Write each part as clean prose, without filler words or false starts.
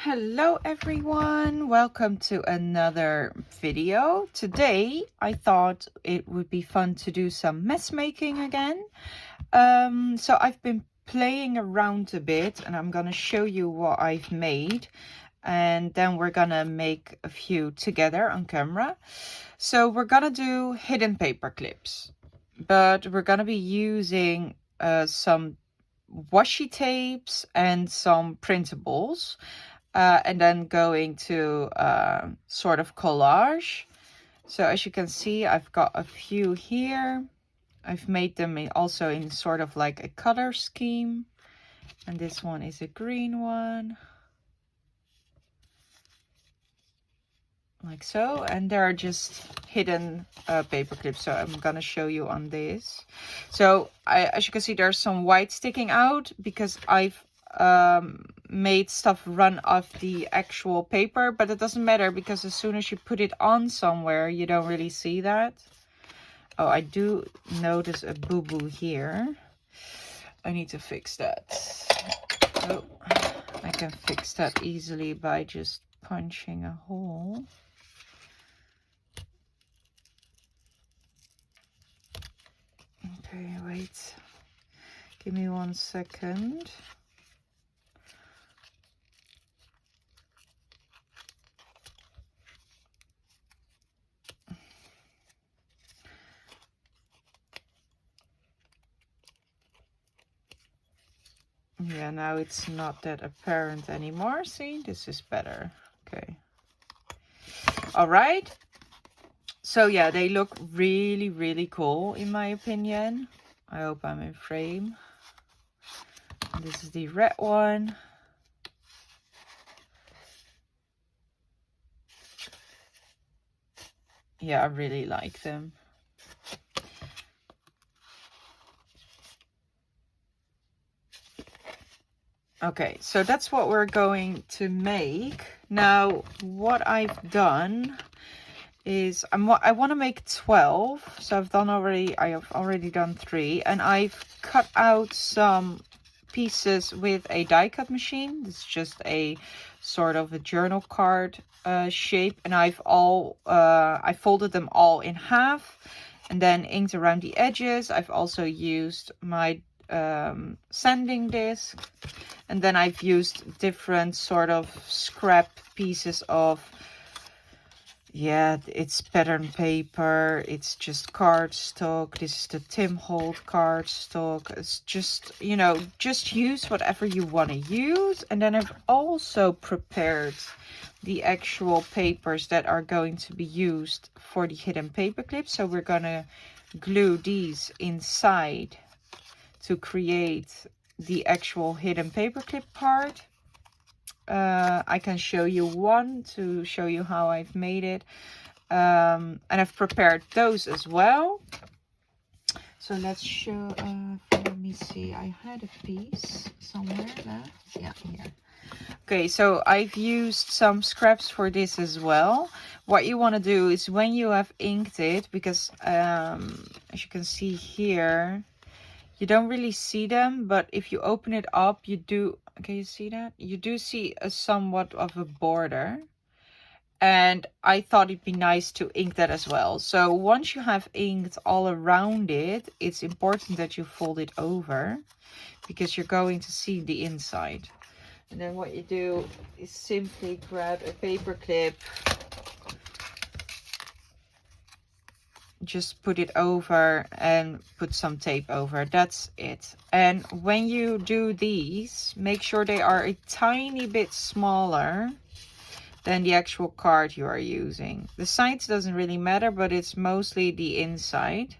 Hello everyone, welcome to another video. Today I thought it would be fun to do some mess making again. So I've been playing around a bit and I'm gonna show you what I've made, and then we're gonna make a few together on camera. So we're gonna do hidden paper clips, but we're gonna be using some washi tapes and some printables. And then going to sort of collage. So as you can see, I've got a few here. I've made them also in sort of like a color scheme. And this one is a green one. Like so. And there are just hidden paper clips. So I'm going to show you on this. So as you can see, there's some white sticking out because I've made stuff run off the actual paper, but it doesn't matter because as soon as you put it on somewhere, you don't really see that. Oh, I do notice a boo-boo here. I need to fix that. Oh, I can fix that easily by just punching a hole. Okay, wait. Give me 1 second. Yeah, now it's not that apparent anymore. See, this is better. Okay. All right. So yeah, they look really, really cool in my opinion. I hope I'm in frame. And this is the red one. Yeah, I really like them. Okay, so that's what we're going to make. Now, what I've done is I want to make 12. So I have already done 3, and I've cut out some pieces with a die cut machine. This is just a sort of a journal card shape, and I folded them all in half and then inked around the edges. I've also used my sanding disc, and then I've used different sort of scrap pieces of, yeah, it's pattern paper, it's just cardstock. This is the Tim Holt cardstock. It's just, you know, just use whatever you want to use. And then I've also prepared the actual papers that are going to be used for the hidden paper clips. So we're gonna glue these inside to create the actual hidden paperclip part. I can show you one to show you how I've made it. And I've prepared those as well. So let's show, let me see, I had a piece somewhere left. Yeah, here. Okay, so I've used some scraps for this as well. What you want to do is when you have inked it, because as you can see here, you don't really see them, but if you open it up, you do, can you see that? You do see a somewhat of a border. And I thought it'd be nice to ink that as well. So once you have inked all around it, it's important that you fold it over because you're going to see the inside. And then what you do is simply grab a paper clip, just put it over and put some tape over. That's it. And when you do these, make sure they are a tiny bit smaller than the actual card you are using. The sides doesn't really matter, but it's mostly the inside,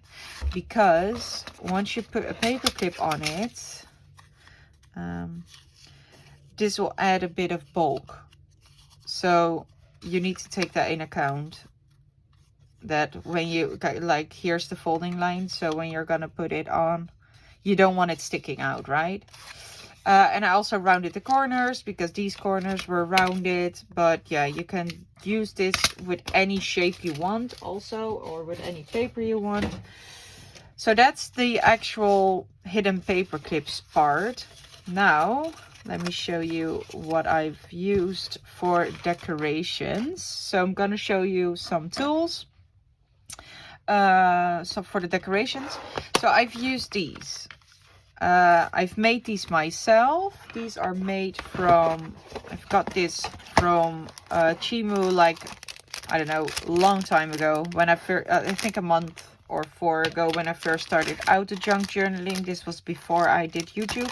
because once you put a paper clip on it, this will add a bit of bulk. So you need to take that in account, that when you, like, here's the folding line, so when you're gonna put it on, you don't want it sticking out, right? And I also rounded the corners because these corners were rounded, but yeah, you can use this with any shape you want also, or with any paper you want. So that's the actual hidden paper clips part. Now let me show you what I've used for decorations. So I'm going to show you some tools. So for the decorations, so I've used these. I've made these myself. These are made from, I've got this from Chimu, like, I don't know, a long time ago, when I think a month or 4 ago, when I first started out the junk journaling. This was before I did YouTube.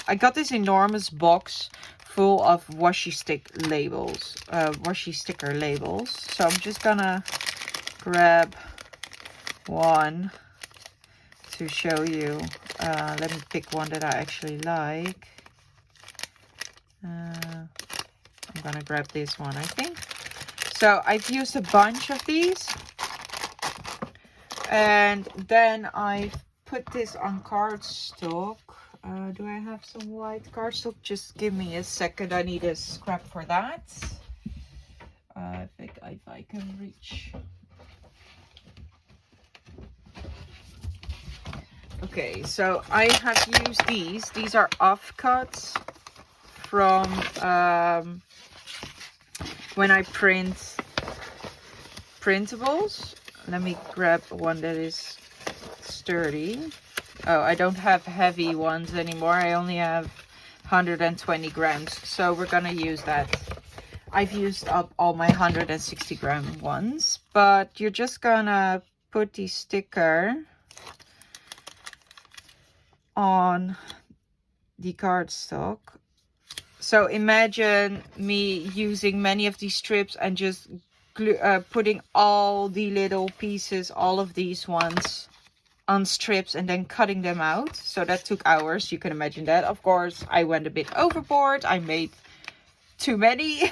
I got this enormous box full of washi sticker labels. So I'm just gonna grab one to show you. Let me pick one that I actually like. I'm gonna grab this one, I think. So I've used a bunch of these, and then I put this on cardstock. Do I have some white cardstock? Just give me a second. I need a scrap for that. I think if I can reach. Okay, so I have used these. These are offcuts from when I print printables. Let me grab one that is sturdy. Oh, I don't have heavy ones anymore. I only have 120 grams. So we're gonna use that. I've used up all my 160 gram ones, but you're just gonna put the sticker on the cardstock. So imagine me using many of these strips and just putting all the little pieces, all of these ones, on strips and then cutting them out. So that took hours. You can imagine that. Of course, I went a bit overboard. I made too many.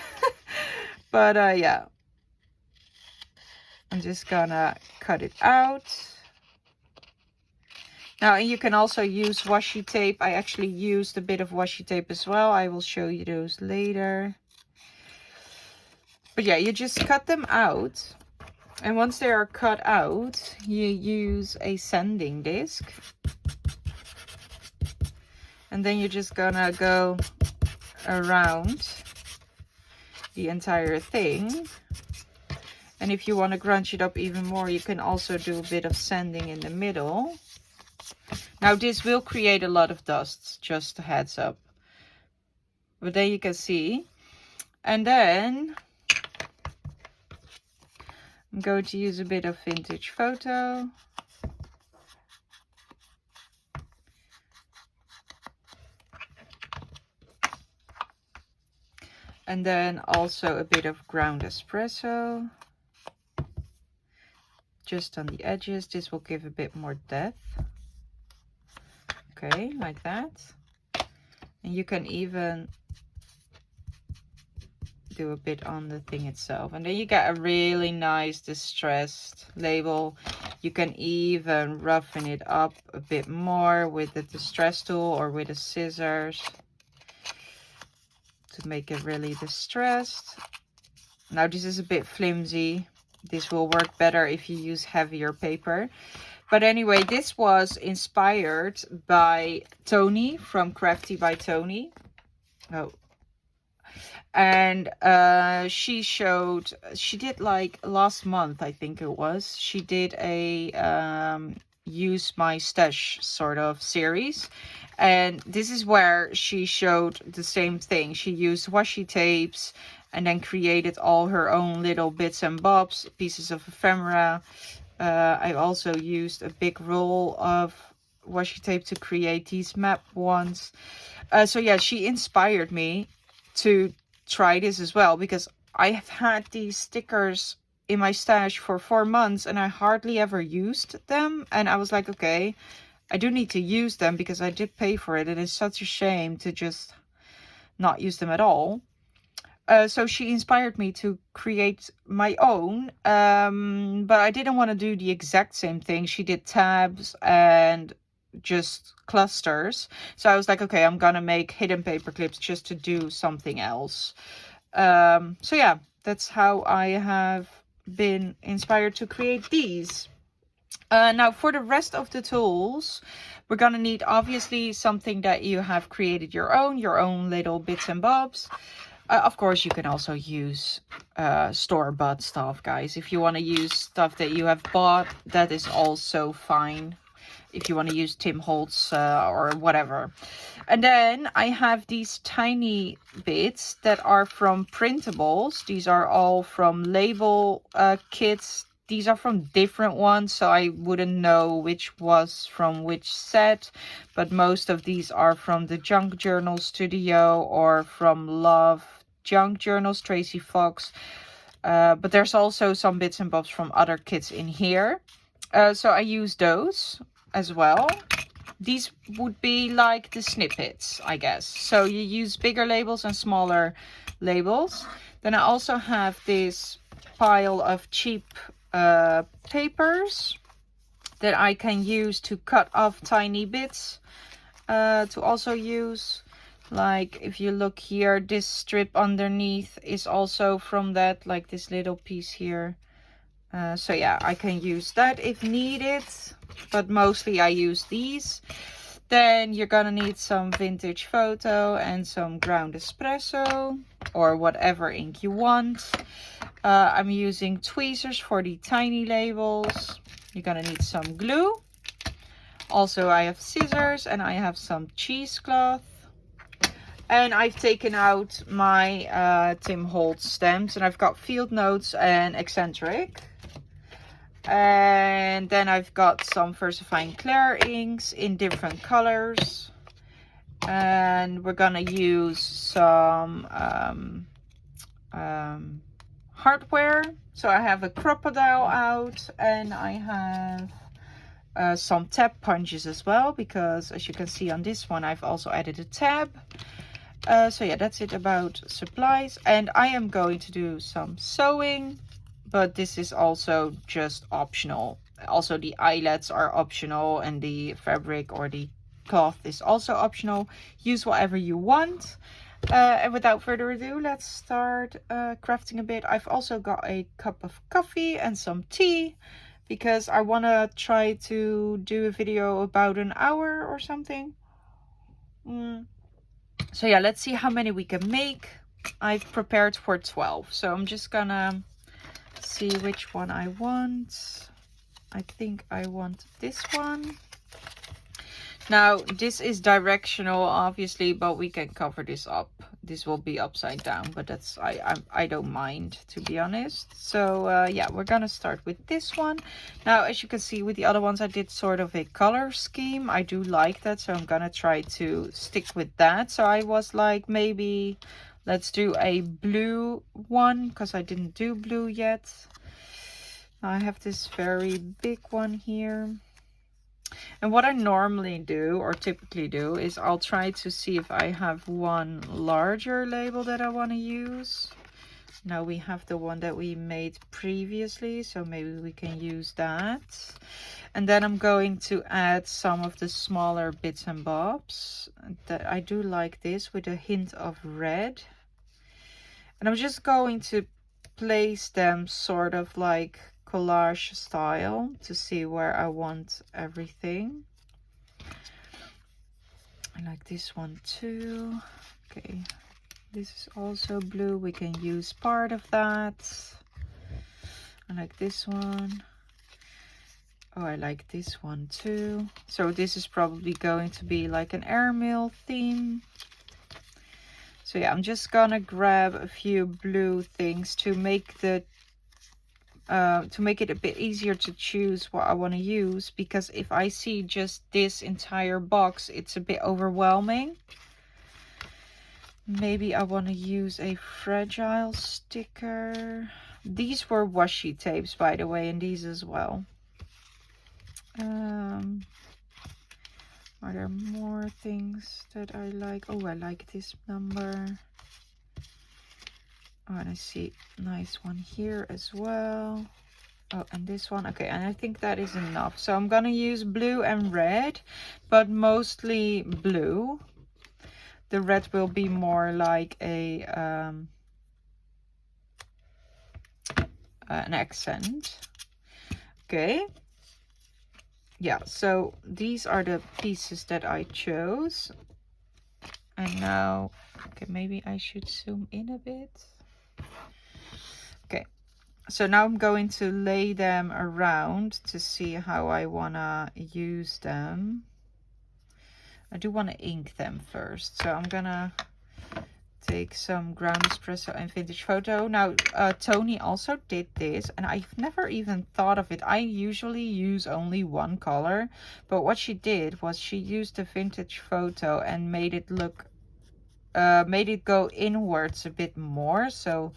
But yeah, I'm just gonna cut it out. Now, you can also use washi tape. I actually used a bit of washi tape as well. I will show you those later. But yeah, you just cut them out. And once they are cut out, you use a sanding disc. And then you're just gonna go around the entire thing. And if you want to crunch it up even more, you can also do a bit of sanding in the middle. Now this will create a lot of dust, just a heads up. But there you can see. And then I'm going to use a bit of vintage photo. And then also a bit of ground espresso. Just on the edges. This will give a bit more depth. Okay, like that. And you can even do a bit on the thing itself, and then you get a really nice distressed label. You can even roughen it up a bit more with the distress tool or with the scissors to make it really distressed. Now this is a bit flimsy. This will work better if you use heavier paper. But anyway, this was inspired by Toni from Crafty by Toni. Oh. And she did like last month, I think it was, she did a use my stash sort of series. And this is where she showed the same thing. She used washi tapes and then created all her own little bits and bobs, pieces of ephemera. I also used a big roll of washi tape to create these map ones. So yeah, she inspired me to try this as well, because I have had these stickers in my stash for 4 months and I hardly ever used them. And I was like, okay, I do need to use them because I did pay for it. And it's such a shame to just not use them at all. So she inspired me to create my own, but I didn't want to do the exact same thing. She did tabs and just clusters. So I was like, okay, I'm gonna make hidden paper clips just to do something else. So yeah, that's how I have been inspired to create these. Now for the rest of the tools, we're gonna need obviously something that you have created your own little bits and bobs. Of course, you can also use store-bought stuff, guys. If you want to use stuff that you have bought, that is also fine. If you want to use Tim Holtz or whatever. And then I have these tiny bits that are from printables. These are all from label kits. These are from different ones, so I wouldn't know which was from which set. But most of these are from the Junk Journal Studio or from Love Junk Journals, Tracy Fox. But there's also some bits and bobs from other kits in here. So I use those as well. These would be like the snippets, I guess. So you use bigger labels and smaller labels. Then I also have this pile of cheap papers that I can use to cut off tiny bits to also use. Like if you look here, this strip underneath is also from that, like this little piece here. So yeah, I can use that if needed, but mostly I use these. Then you're gonna need some vintage photo and some ground espresso or whatever ink you want. I'm using tweezers for the tiny labels. You're gonna need some glue. Also, I have scissors and I have some cheesecloth. And I've taken out my Tim Holtz stamps, and I've got field notes and eccentric. And then I've got some Versifying Clair inks in different colors. And we're gonna use some hardware. So I have a crocodile out, and I have some tab punches as well, because as you can see on this one, I've also added a tab. So yeah, that's it about supplies. And I am going to do some sewing, but this is also just optional. Also, the eyelets are optional, and the fabric or the cloth is also optional. Use whatever you want. And without further ado, let's start crafting a bit. I've also got a cup of coffee and some tea, because I want to try to do a video about an hour or something. So yeah, let's see how many we can make. I've prepared for 12, so I'm just gonna see which one I want. I think I want this one. Now, this is directional, obviously, but we can cover this up. This will be upside down, but that's I don't mind, to be honest. So yeah, we're gonna start with this one. Now, as you can see with the other ones, I did sort of a color scheme. I do like that, so I'm gonna try to stick with that. So I was like, maybe let's do a blue one, because I didn't do blue yet. I have this very big one here. And what I normally do, or typically do, is I'll try to see if I have one larger label that I want to use. Now we have the one that we made previously, so maybe we can use that. And then I'm going to add some of the smaller bits and bobs. That I do like this with a hint of red. And I'm just going to place them sort of like collage style to see where I want everything. I like this one too. Okay, this is also blue. We can use part of that. I like this one. Oh, I like this one too. So this is probably going to be like an airmail theme. So yeah, I'm just gonna grab a few blue things to make the to make it a bit easier to choose what I want to use, because if I see just this entire box, it's a bit overwhelming. Maybe I want to use a fragile sticker. These were washi tapes, by the way, and these as well. Are there more things that I like? Oh, I like this number. Oh, and I see a nice one here as well. Oh, and this one. Okay, and I think that is enough. So I'm gonna use blue and red, but mostly blue. The red will be more like a an accent. Okay. yeah, so these are the pieces that I chose. And now, okay, maybe I should zoom in a bit. Okay, so now I'm going to lay them around to see how I wanna use them. I do want to ink them first, so I'm gonna take some ground espresso and vintage photo. Now, Toni also did this, and I've never even thought of it. I usually use only one color, but what she did was she used the vintage photo and made it look, made it go inwards a bit more. So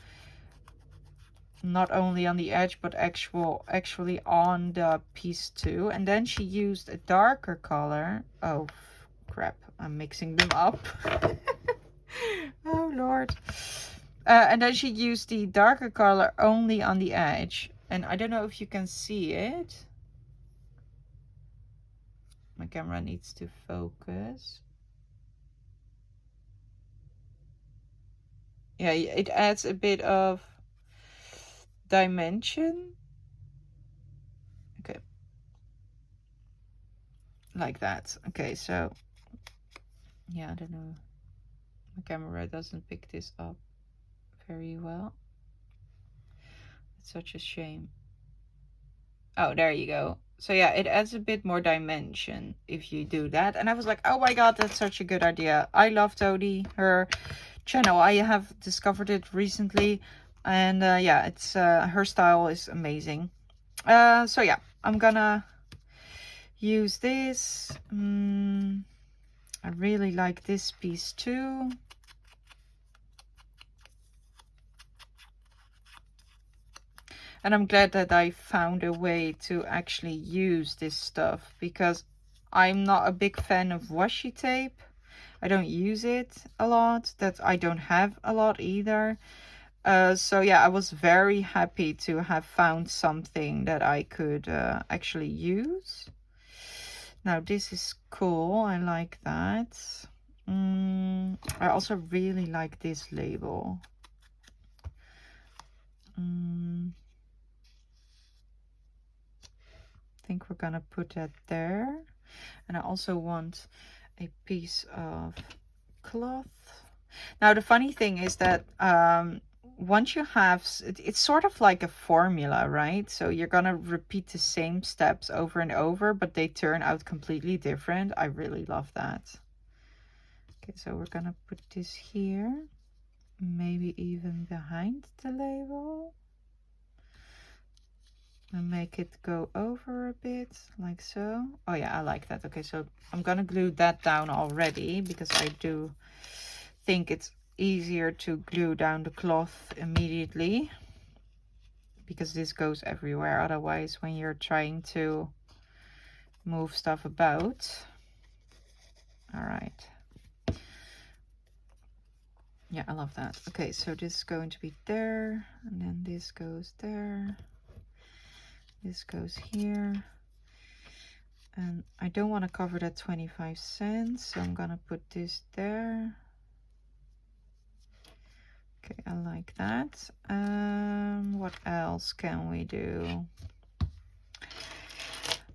not only on the edge, but actually on the piece too. And then she used a darker color. Oh, crap. I'm mixing them up. Oh, Lord. And then she used the darker color only on the edge. And I don't know if you can see it. My camera needs to focus. Yeah, it adds a bit of dimension. Okay. Like that. Okay, so yeah, I don't know. My camera doesn't pick this up very well. It's such a shame. Oh, there you go. So yeah, it adds a bit more dimension if you do that. And I was like, oh my god, that's such a good idea. I love Toni, her channel. I have discovered it recently. And yeah, it's her style is amazing. So yeah, I'm gonna use this. I really like this piece too. And I'm glad that I found a way to actually use this stuff, because I'm not a big fan of washi tape. I don't use it a lot. That I don't have a lot either. So yeah, I was very happy to have found something that I could actually use. Now this is cool. I like that. I also really like this label. I think we're gonna put that there. And I also want a piece of cloth. Now the funny thing is that once you have, it's sort of like a formula, right? So you're gonna repeat the same steps over and over, but they turn out completely different. I really love that. Okay, so we're gonna put this here, maybe even behind the label. And make it go over a bit, like so. Oh yeah, I like that. Okay, so I'm gonna glue that down already, because I do think it's easier to glue down the cloth immediately, because this goes everywhere otherwise when you're trying to move stuff about. All right. Yeah, I love that. Okay, so this is going to be there, and then this goes there. This goes here. And I don't want to cover that 25 cents, so I'm gonna put this there. Okay, I like that. What else can we do?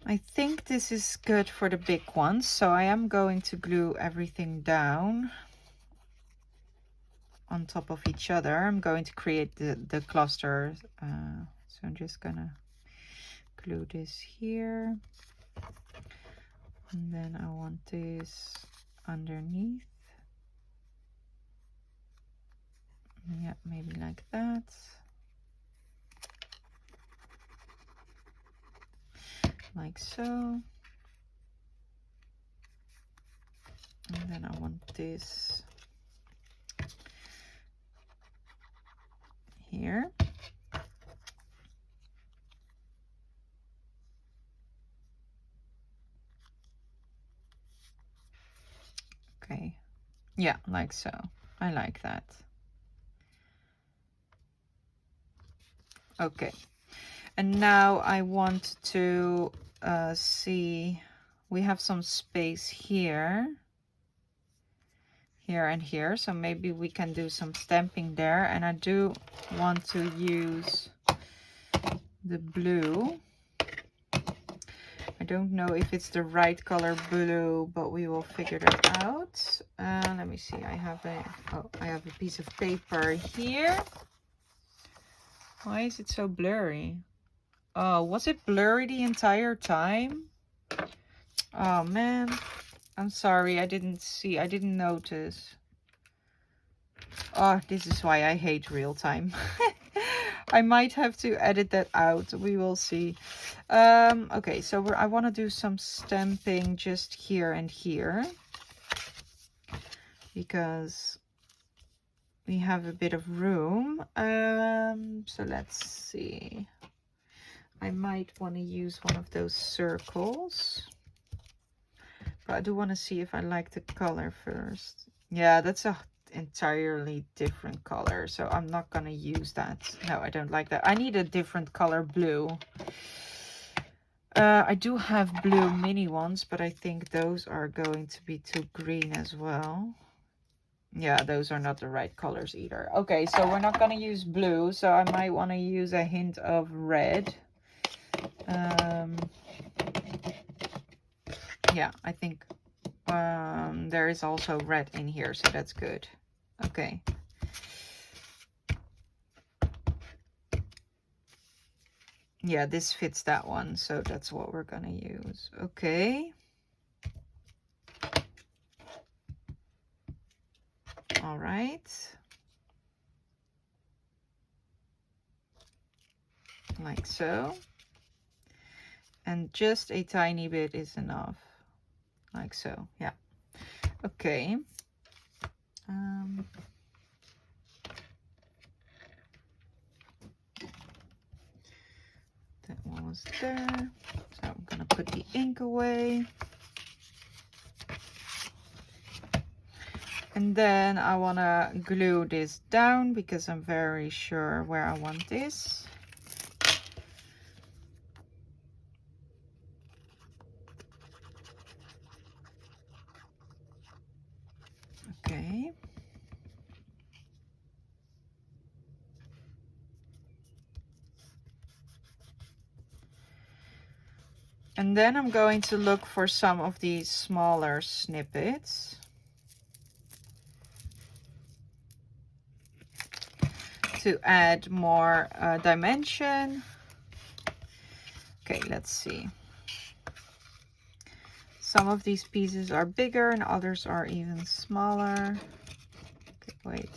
I think this is good for the big ones, so I am going to glue everything down on top of each other. I'm going to create the cluster, so I'm just gonna glue this here, and then I want this underneath. Yeah, maybe like that. Like so. And then I want this here. Okay. Yeah, like so. I like that. Okay. And now I want to see, we have some space here, here and here, so maybe we can do some stamping there. And I do want to use the blue, I don't know if it's the right color blue, but we will figure that out. Let me see. I have a piece of paper here. Why is it so blurry? Oh, was it blurry the entire time? Oh man, I'm sorry. I didn't notice. Oh, this is why I hate real time. I might have to edit that out. We will see. Okay, so I want to do some stamping just here and here, because we have a bit of room. So let's see. I might want to use one of those circles, but I do want to see if I like the color first. Yeah, that's a entirely different color, so I'm not gonna use that. No, I don't like that. I need a different color blue. I do have blue mini ones, but I think those are going to be too green as well. Yeah, those are not the right colors either. Okay, so we're not gonna use blue, so I might want to use a hint of red. Yeah, I think there is also red in here, so that's good. Okay. Yeah, this fits that one, so that's what we're gonna use. Okay. All right. Like so. And just a tiny bit is enough. Like so, yeah. Okay. That one was there. So I'm gonna put the ink away. And then I wanna glue this down because I'm very sure where I want this. Okay. And then I'm going to look for some of these smaller snippets to add more dimension. Okay, let's see. Some of these pieces are bigger and others are even smaller. Okay, wait.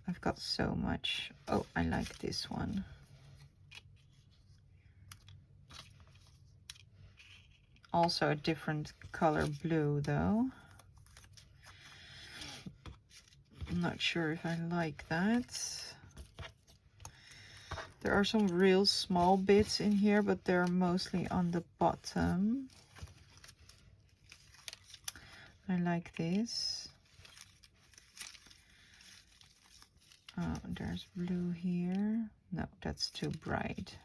I've got so much. Oh, I like this one. Also a different color blue though. I'm not sure if I like that. There are some real small bits in here, but they're mostly on the bottom. I like this. Oh, there's blue here. No, that's too bright.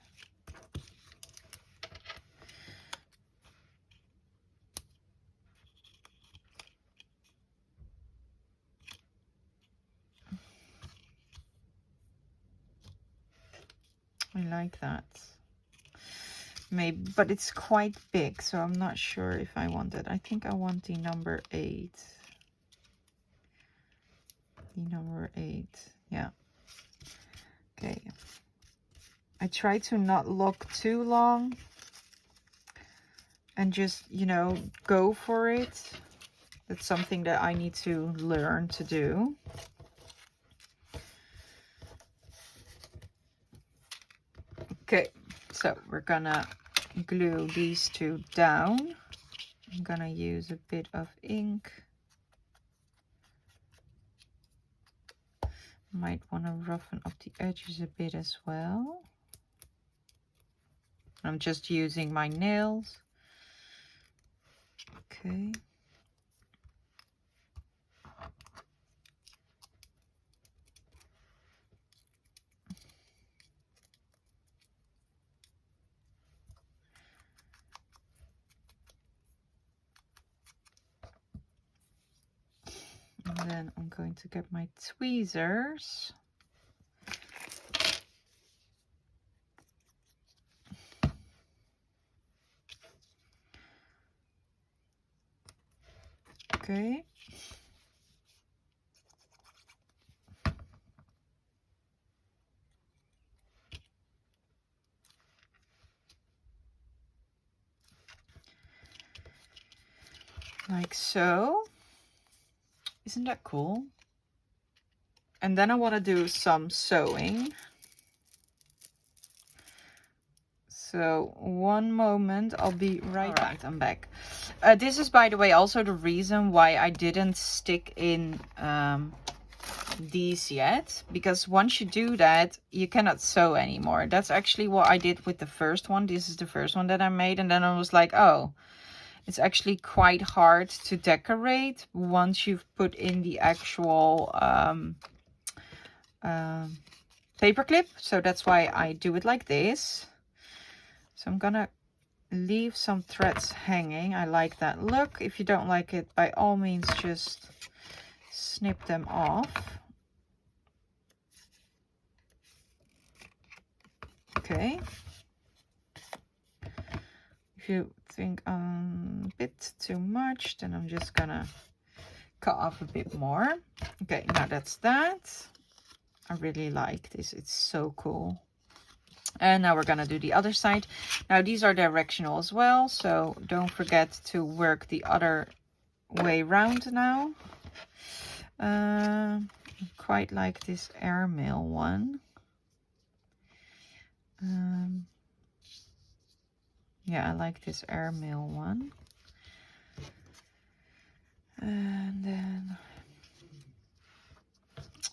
I like that. Maybe, but it's quite big, so I'm not sure if I want it. I think I want the number 8. The number 8, yeah. Okay. I try to not look too long and just, you know, go for it. That's something that I need to learn to do. Okay, so we're gonna glue these two down. I'm gonna use a bit of ink. Might want to roughen up the edges a bit as well. I'm just using my nails. Okay. And then I'm going to get my tweezers. Okay. Like so. Isn't that cool? And then I want to do some sewing. So one moment, I'll be right back. I'm back. This is, by the way, also the reason why I didn't stick in these yet, because once you do that, you cannot sew anymore. That's actually what I did with the first one. This is the first one that I made, and then I was like, oh, it's actually quite hard to decorate once you've put in the actual paper clip. So that's why I do it like this. So I'm gonna leave some threads hanging. I like that look. If you don't like it, by all means just snip them off. Okay. If you think a bit too much, then I'm just gonna cut off a bit more. Okay, now that's that. I really like this. It's so cool. And now we're gonna do the other side. Now these are directional as well, so don't forget to work the other way round now. I quite like this airmail one. Yeah, I like this airmail one. And then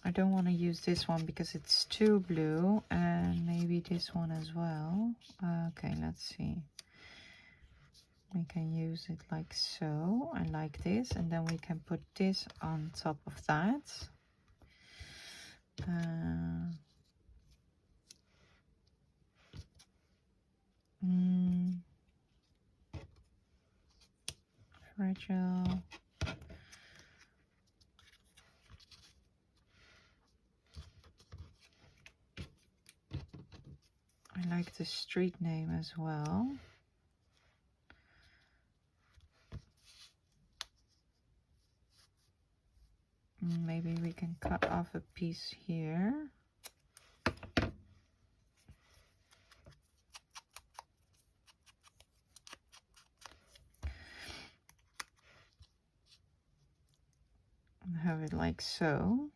I don't want to use this one because it's too blue, and maybe this one as well. Okay, let's see. We can use it like so. I like this, and then we can put this on top of that. Fragile. I like the street name as well. Maybe we can cut off a piece here. And have it like so.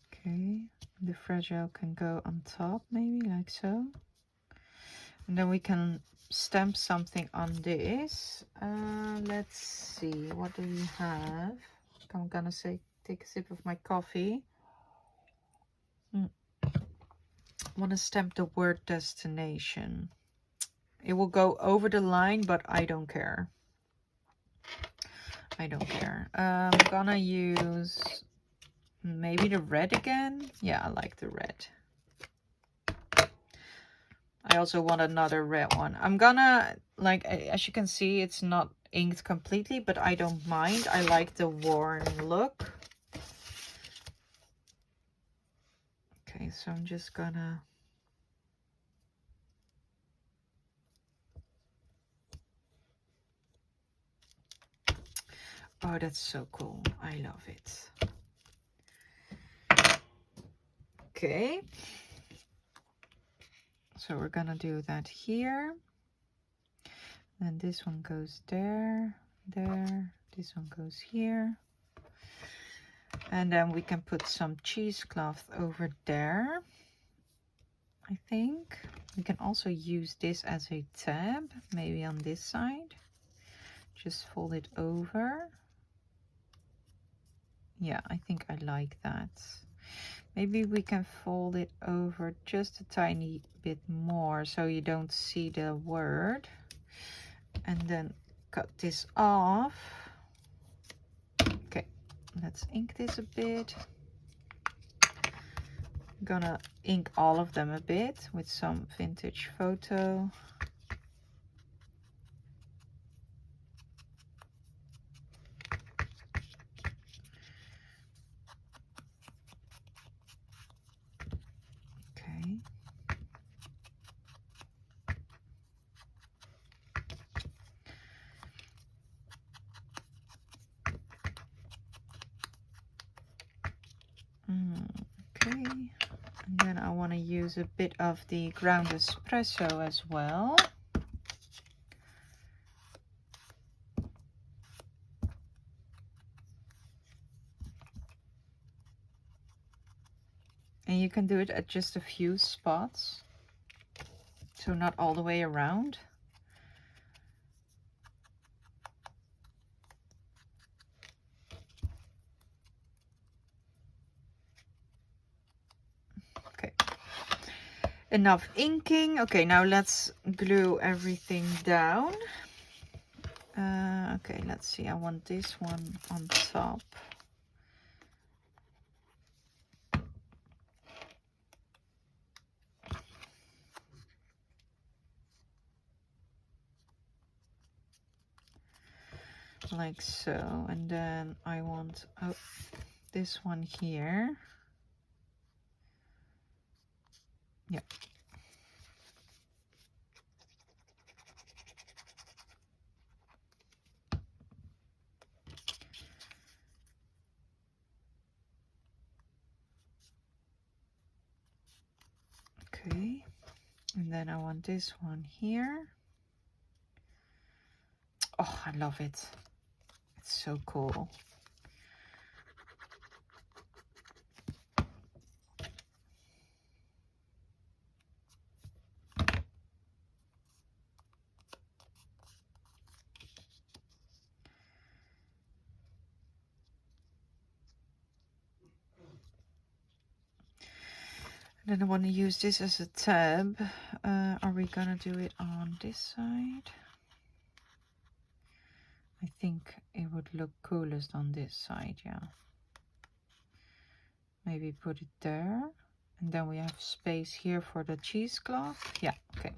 Okay, the fragile can go on top, maybe like so. And then we can stamp something on this. Let's see, what do we have? I'm gonna take a sip of my coffee. I want to stamp the word destination. It will go over the line, but I don't care. I don't care. I'm gonna use maybe the red again. Yeah, I like the red. I also want another red one. I'm gonna, like, as you can see, it's not inked completely, but I don't mind. I like the worn look. Okay, so I'm just gonna... Oh, that's so cool. I love it. Okay. So we're gonna do that here. And this one goes there, there. This one goes here. And then we can put some cheesecloth over there, I think. We can also use this as a tab, maybe on this side. Just fold it over. Yeah, I think I like that. Maybe we can fold it over just a tiny bit more so you don't see the word. And then cut this off. Okay, let's ink this a bit. I'm gonna ink all of them a bit with some vintage photo. Okay. use a bit of the ground espresso as well. And you can do it at just a few spots, so not all the way around. Okay, enough inking. Okay, now let's glue everything down. Okay, let's see, I want this one on top. Like so, and then I want this one here. Yeah. Okay, and then I want this one here. Oh, I love it. It's so cool. Then I want to use this as a tab. Are we gonna do it on this side? I think it would look coolest on this side, yeah. Maybe put it there. And then we have space here for the cheesecloth. Yeah, okay.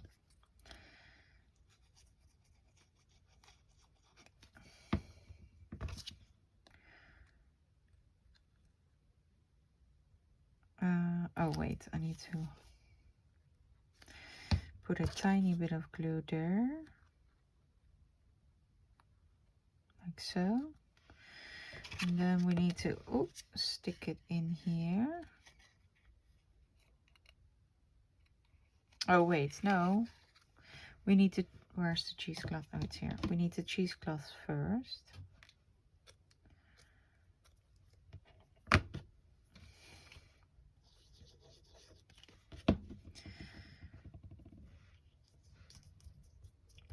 Oh wait, I need to put a tiny bit of glue there. Like so. And then we need to stick it in here. Oh wait, no. We need to, where's the cheesecloth? Oh, it's here. We need the cheesecloth first.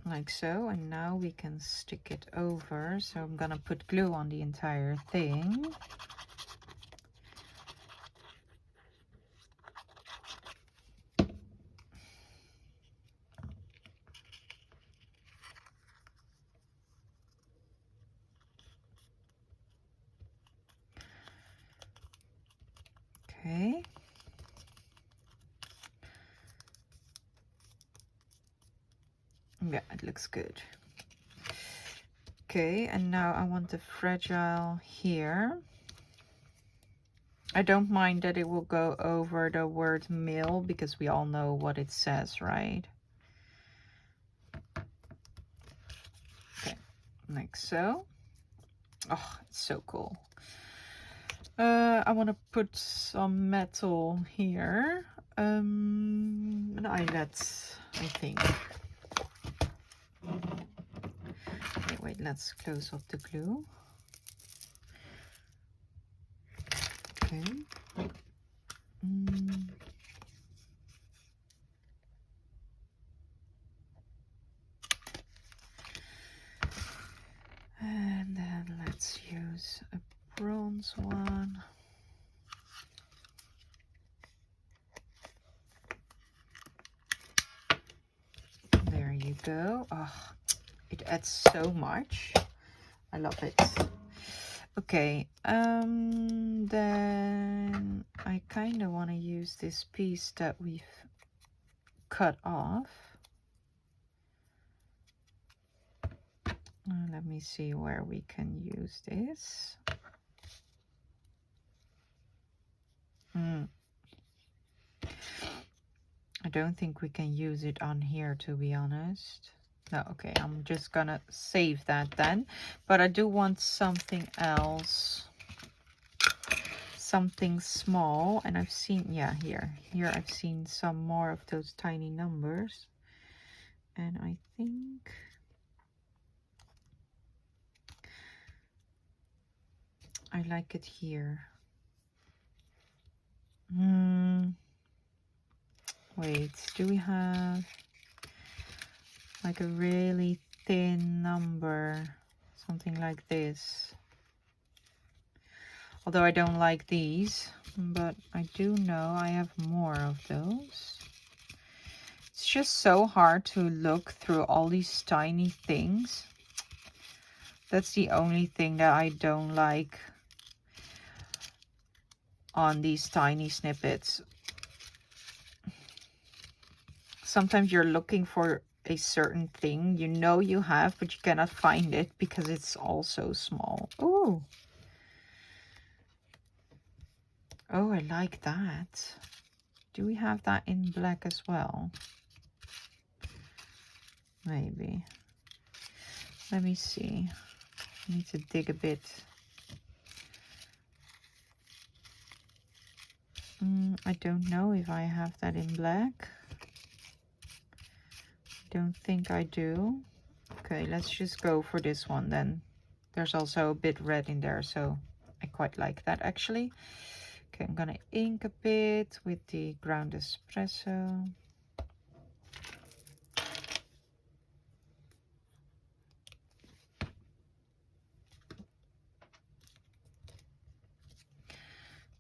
Like so, and now we can stick it over. So I'm gonna put glue on the entire thing. Okay. Yeah, it looks good. Okay, and now I want the fragile here. I don't mind that it will go over the word mill because we all know what it says, right? Okay, like so. Oh, it's so cool. I want to put some metal here. An eyelet, I think. Wait, let's close off the glue. Okay. And then let's use a bronze one. There you go. Oh, it adds so much. I love it. Okay, then I kind of want to use this piece that we've cut off. Let me see where we can use this. I don't think we can use it on here, to be honest. No, okay, I'm just gonna save that then. But I do want something else something small, and I've seen, yeah, here I've seen some more of those tiny numbers, and I think I like it here. Wait, do we have like a really thin number, something like this? Although I don't like these, but I do know I have more of those. It's just so hard to look through all these tiny things. That's the only thing that I don't like on these tiny snippets. Sometimes you're looking for a certain thing you know you have, but you cannot find it because it's all so small. Ooh. Oh, I like that. Do we have that in black as well? Maybe. Let me see. I need to dig a bit. I don't know if I have that in black. Don't think I do. Okay, let's just go for this one then. There's also a bit red in there, so I quite like that actually. Okay, I'm gonna ink a bit with the ground espresso.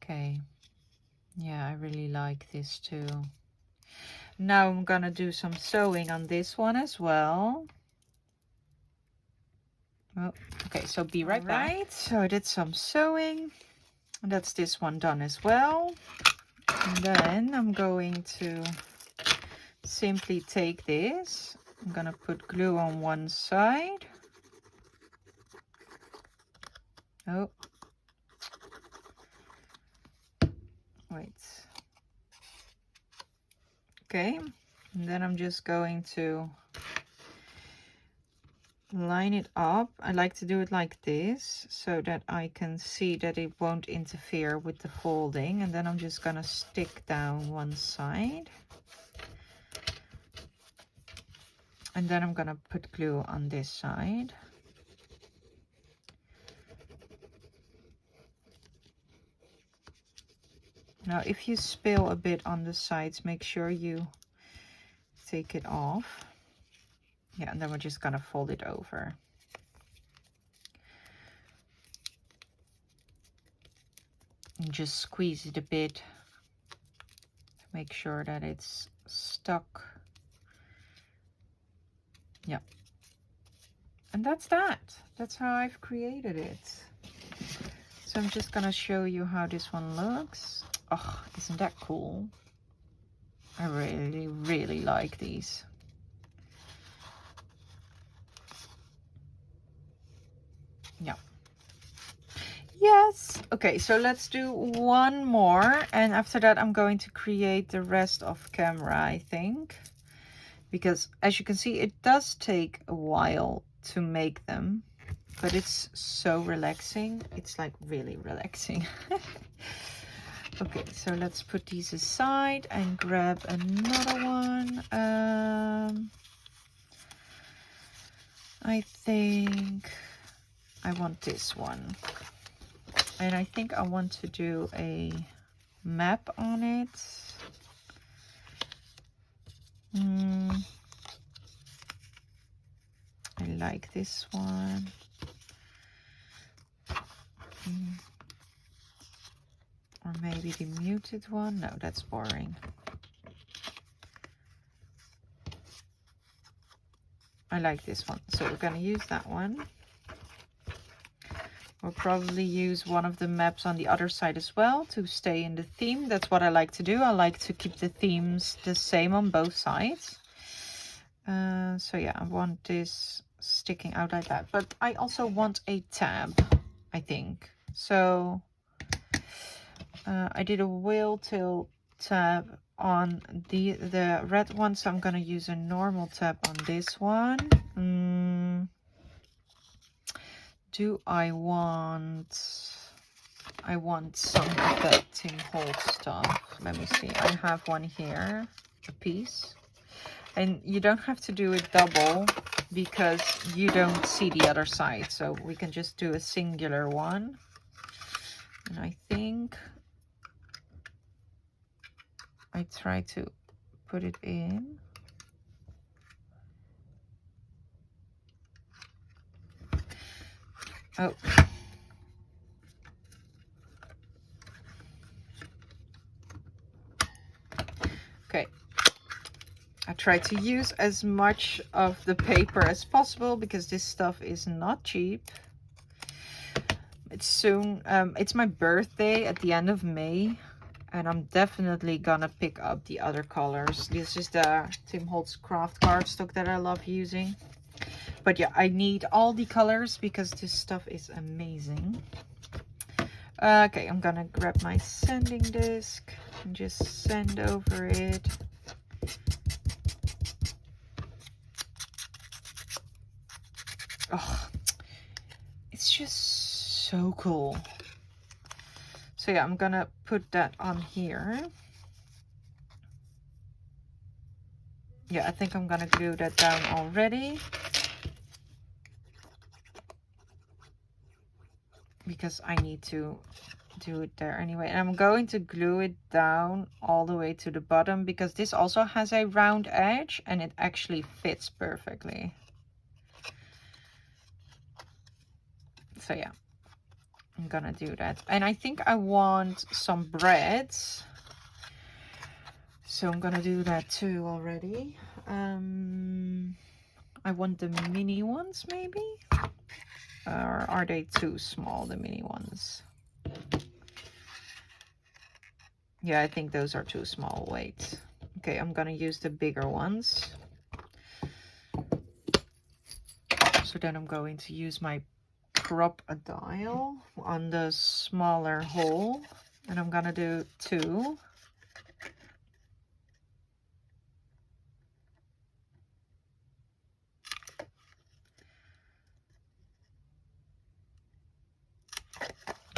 Okay, yeah, I really like this too. Now I'm gonna do some sewing on this one as well. Oh, okay, so be right back. Right, so I did some sewing. And that's this one done as well. And then I'm going to simply take this. I'm gonna put glue on one side. Oh, wait. Okay, and then I'm just going to line it up. I like to do it like this so that I can see that it won't interfere with the folding. And then I'm just gonna stick down one side. And then I'm gonna put glue on this side. Now, if you spill a bit on the sides, make sure you take it off. Yeah, and then we're just gonna fold it over. And just squeeze it a bit to make sure that it's stuck. Yeah. And that's that. That's how I've created it. So I'm just gonna show you how this one looks. Oh, isn't that cool? I really, really like these. Yeah. Yes. Okay, so let's do one more. And after that, I'm going to create the rest of camera, I think. Because as you can see, it does take a while to make them. But it's so relaxing. It's like really relaxing. Okay, so let's put these aside and grab another one. I think I want this one. And I think I want to do a map on it. I like this one. Or maybe the muted one. No, that's boring. I like this one. So we're going to use that one. We'll probably use one of the maps on the other side as well to stay in the theme. That's what I like to do. I like to keep the themes the same on both sides. So yeah, I want this sticking out like that. But I also want a tab, I think. So I did a whale tail tab on the red one. So I'm going to use a normal tab on this one. Do I want I want some of that Tim Holtz stuff. Let me see. I have one here, a piece. And you don't have to do it double because you don't see the other side. So we can just do a singular one. And I think I try to put it in. Oh. Okay. I try to use as much of the paper as possible because this stuff is not cheap. It's soon, it's my birthday at the end of May, and I'm definitely gonna pick up the other colors. This is the Tim Holtz craft cardstock that I love using. But yeah, I need all the colors because this stuff is amazing. Okay, I'm gonna grab my sanding disc and just sand over it. Oh, it's just so cool. So yeah, I'm gonna put that on here. Yeah, I think I'm gonna glue that down already. Because I need to do it there anyway. And I'm going to glue it down all the way to the bottom because this also has a round edge and it actually fits perfectly. So yeah, I'm gonna do that. And I think I want some breads. So I'm gonna do that too already. I want the mini ones maybe? Or are they too small, the mini ones? Yeah, I think those are too small. Wait. Okay, I'm gonna use the bigger ones. So then I'm going to use my prop a dial on the smaller hole. And I'm gonna do 2.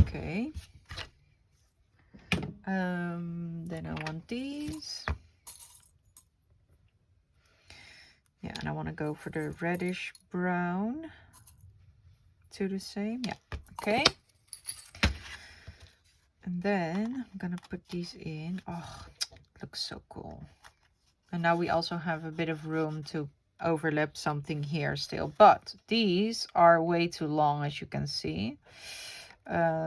Okay. Then I want these. Yeah, and I want to go for the reddish brown. 2 the same. Yeah. Okay. And then I'm gonna put these in. Oh, it looks so cool. And now we also have a bit of room to overlap something here still. But these are way too long, as you can see.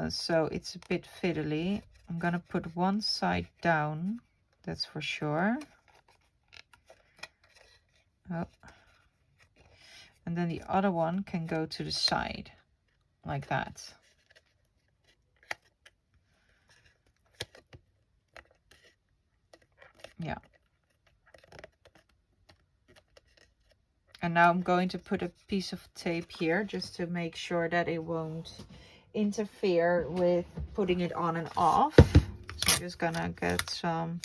So it's a bit fiddly. I'm gonna put one side down, that's for sure. Oh. And then the other one can go to the side, like that. Yeah. And now I'm going to put a piece of tape here just to make sure that it won't interfere with putting it on and off. So I'm just gonna get some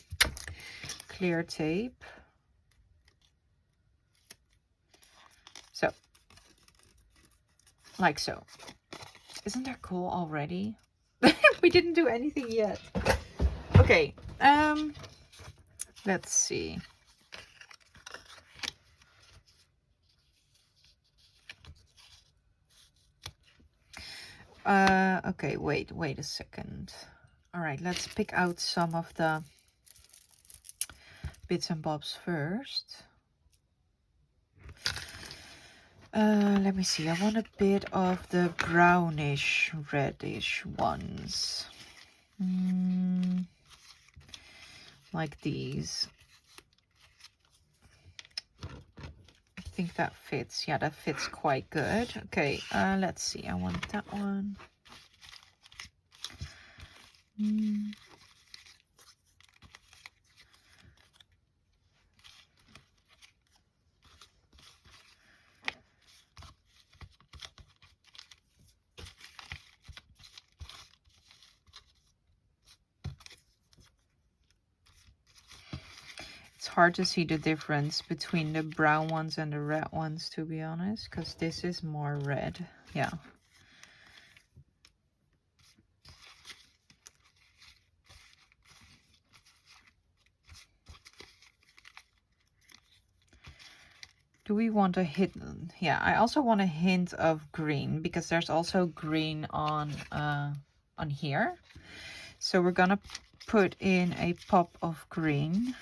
clear tape. So, like so. Isn't that cool already? We didn't do anything yet. Okay, let's see. Okay, wait a second. All right, let's pick out some of the bits and bobs first. Let me see. I want a bit of the brownish, reddish ones. Like these. I think that fits. Yeah, that fits quite good. Okay, let's see. I want that one. It's hard to see the difference between the brown ones and the red ones, to be honest, because this is more red. Yeah. Do we want a hidden? Yeah, I also want a hint of green because there's also green on here. So we're gonna put in a pop of green.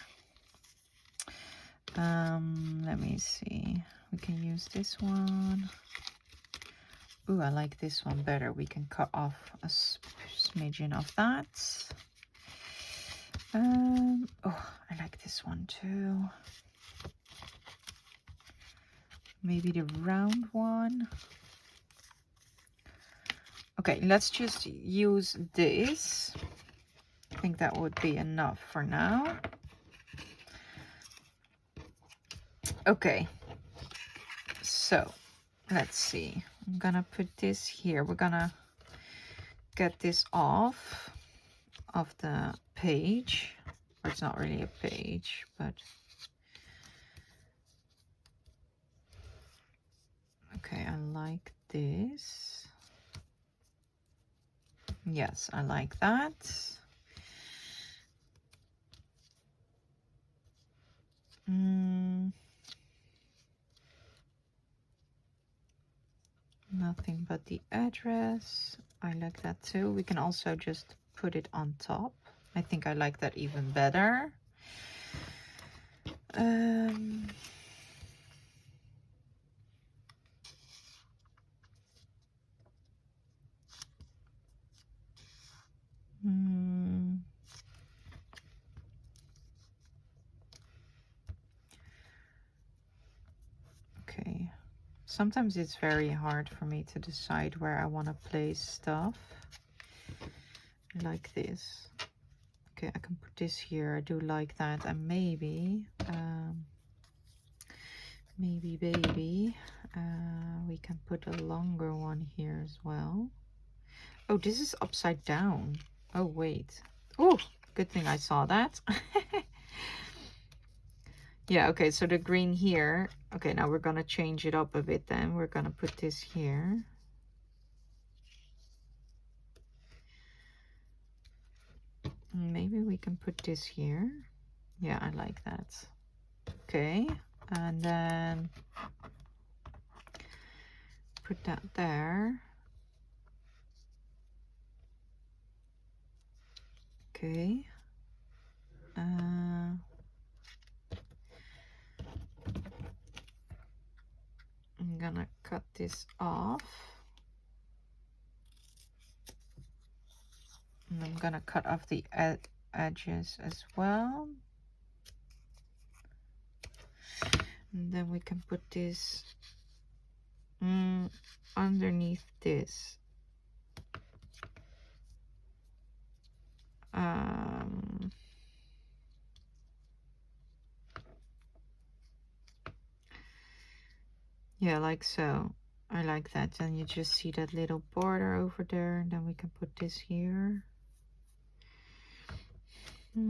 Let me see. We can use this one. Ooh, I like this one better. We can cut off a smidgen of that. Oh, I like this one too. Maybe the round one. Okay, let's just use this. I think that would be enough for now. Okay, so let's see. I'm gonna put this here. We're gonna get this off of the page. Or it's not really a page, but okay, I like this. Yes, I like that. Nothing but the address. I like that too. We can also just put it on top. I think I like that even better. Okay. Sometimes it's very hard for me to decide where I want to place stuff. Like this. Okay, I can put this here. I do like that. And maybe, baby, we can put a longer one here as well. Oh, this is upside down. Oh, wait. Oh, good thing I saw that. Yeah, okay, so the green here. Okay, now we're gonna change it up a bit then. We're gonna put this here. Maybe we can put this here. Yeah, I like that. Okay, and then put that there. Okay. I'm gonna cut this off. And I'm gonna cut off the edges as well. And then we can put this underneath this. Yeah, like so. I like that. And you just see that little border over there. And then we can put this here. I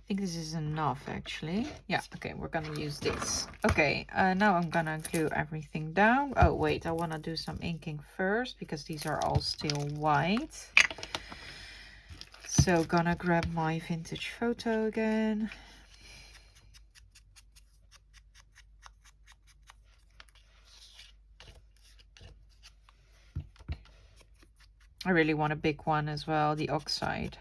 think this is enough actually. Yeah, okay, we're gonna use this. Okay, now I'm gonna glue everything down. Oh wait, I want to do some inking first because these are all still white. So gonna grab my vintage photo again. I really want a big one as well, the oxide.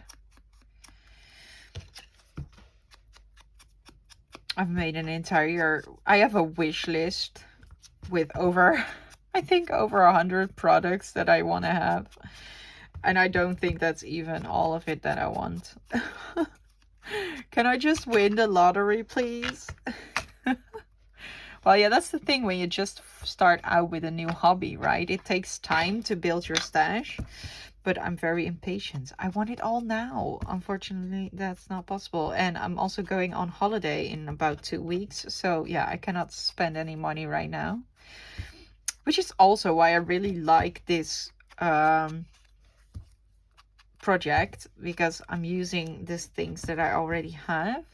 I've made an entire, I have a wish list with over, I think over 100 products that I want to have. And I don't think that's even all of it that I want. Can I just win the lottery, please? Well, yeah, that's the thing when you just start out with a new hobby, right? It takes time to build your stash. But I'm very impatient. I want it all now. Unfortunately, that's not possible. And I'm also going on holiday in about 2 weeks. So yeah, I cannot spend any money right now. Which is also why I really like this project. Because I'm using these things that I already have.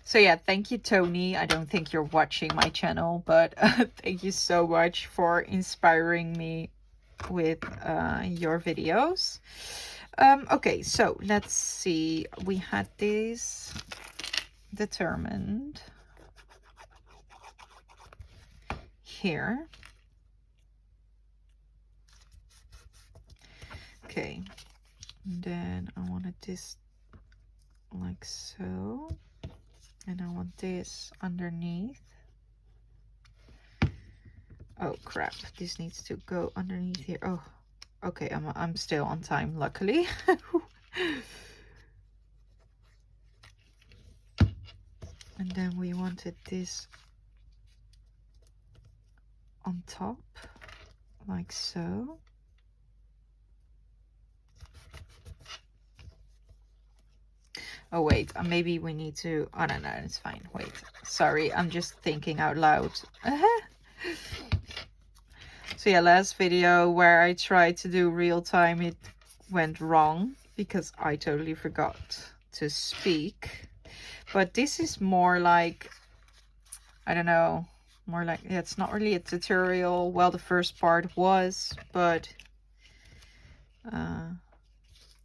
So yeah, thank you, Toni. I don't think you're watching my channel, but thank you so much for inspiring me with your videos. Okay, so let's see. We had this determined here. Okay, and then I wanted this like so, and I want this underneath. Oh crap, this needs to go underneath here. Oh, okay, I'm still on time, luckily. And then we wanted this on top, like so. Oh wait, maybe we need to, oh no, it's fine. Wait, sorry, I'm just thinking out loud. So yeah, last video where I tried to do real time, it went wrong because I totally forgot to speak. But this is more like, I don't know, more like, yeah, it's not really a tutorial. Well, the first part was, but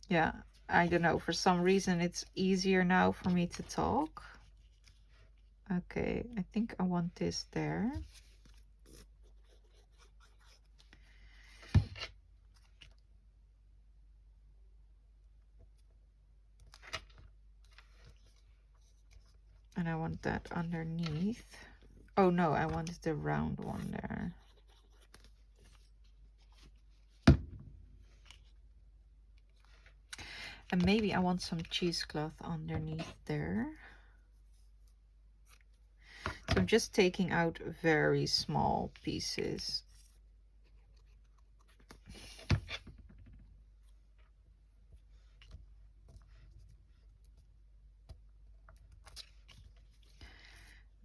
yeah, I don't know, for some reason it's easier now for me to talk. Okay, I think I want this there. And I want that underneath. Oh no, I wanted the round one there. And maybe I want some cheesecloth underneath there. So I'm just taking out very small pieces.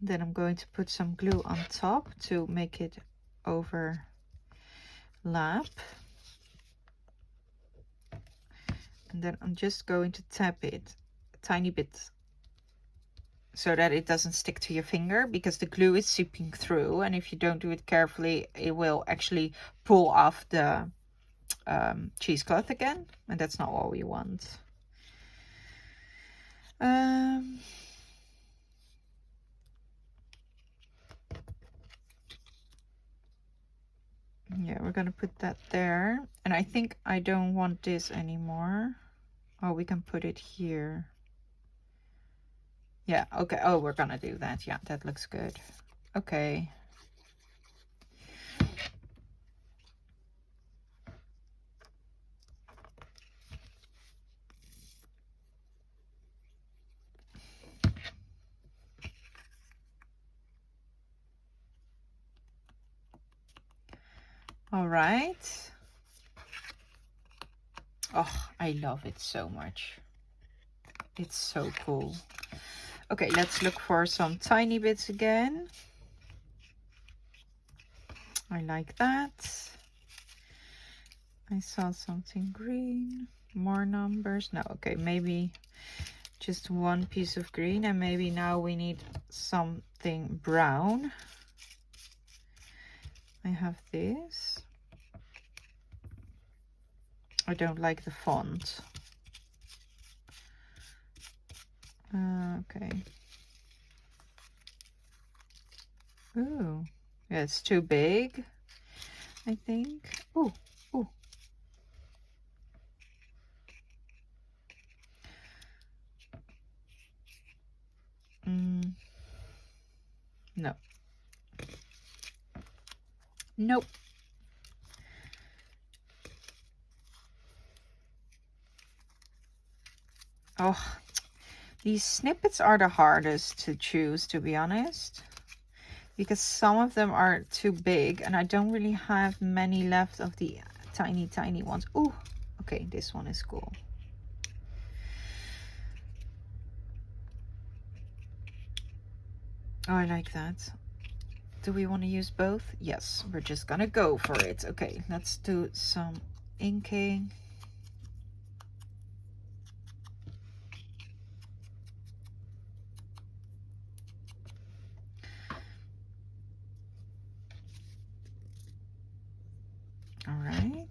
Then I'm going to put some glue on top to make it overlap. And then I'm just going to tap it a tiny bit so that it doesn't stick to your finger, because the glue is seeping through, and if you don't do it carefully, it will actually pull off the cheesecloth again, and that's not what we want. Yeah, we're gonna put that there, and I think I don't want this anymore. Oh, we can put it here. Yeah, okay. Oh, we're gonna do that. Yeah, that looks good. Okay. All right. Oh, I love it so much. It's so cool. Okay, let's look for some tiny bits again. I like that. I saw something green. More numbers. No, okay, maybe just one piece of green, and maybe now we need something brown. I have this. I don't like the font. Okay. Ooh, yeah, it's too big, I think. Ooh, ooh. No. Nope. Oh, these snippets are the hardest to choose, to be honest, because some of them are too big and I don't really have many left of the tiny ones. Ooh, okay, this one is cool. Oh, I like that. Do we want to use both? Yes, we're just gonna go for it. Okay, let's do some inking. All right.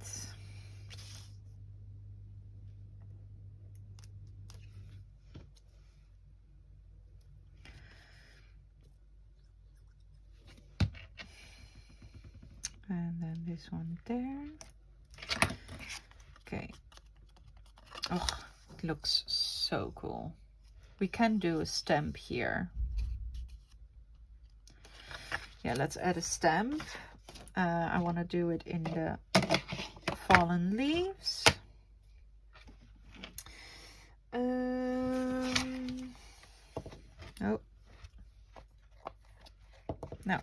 then this one there. Okay. Oh, it looks so cool. We can do a stamp here. Yeah, let's add a stamp. I want to do it in the fallen leaves. Oh, no.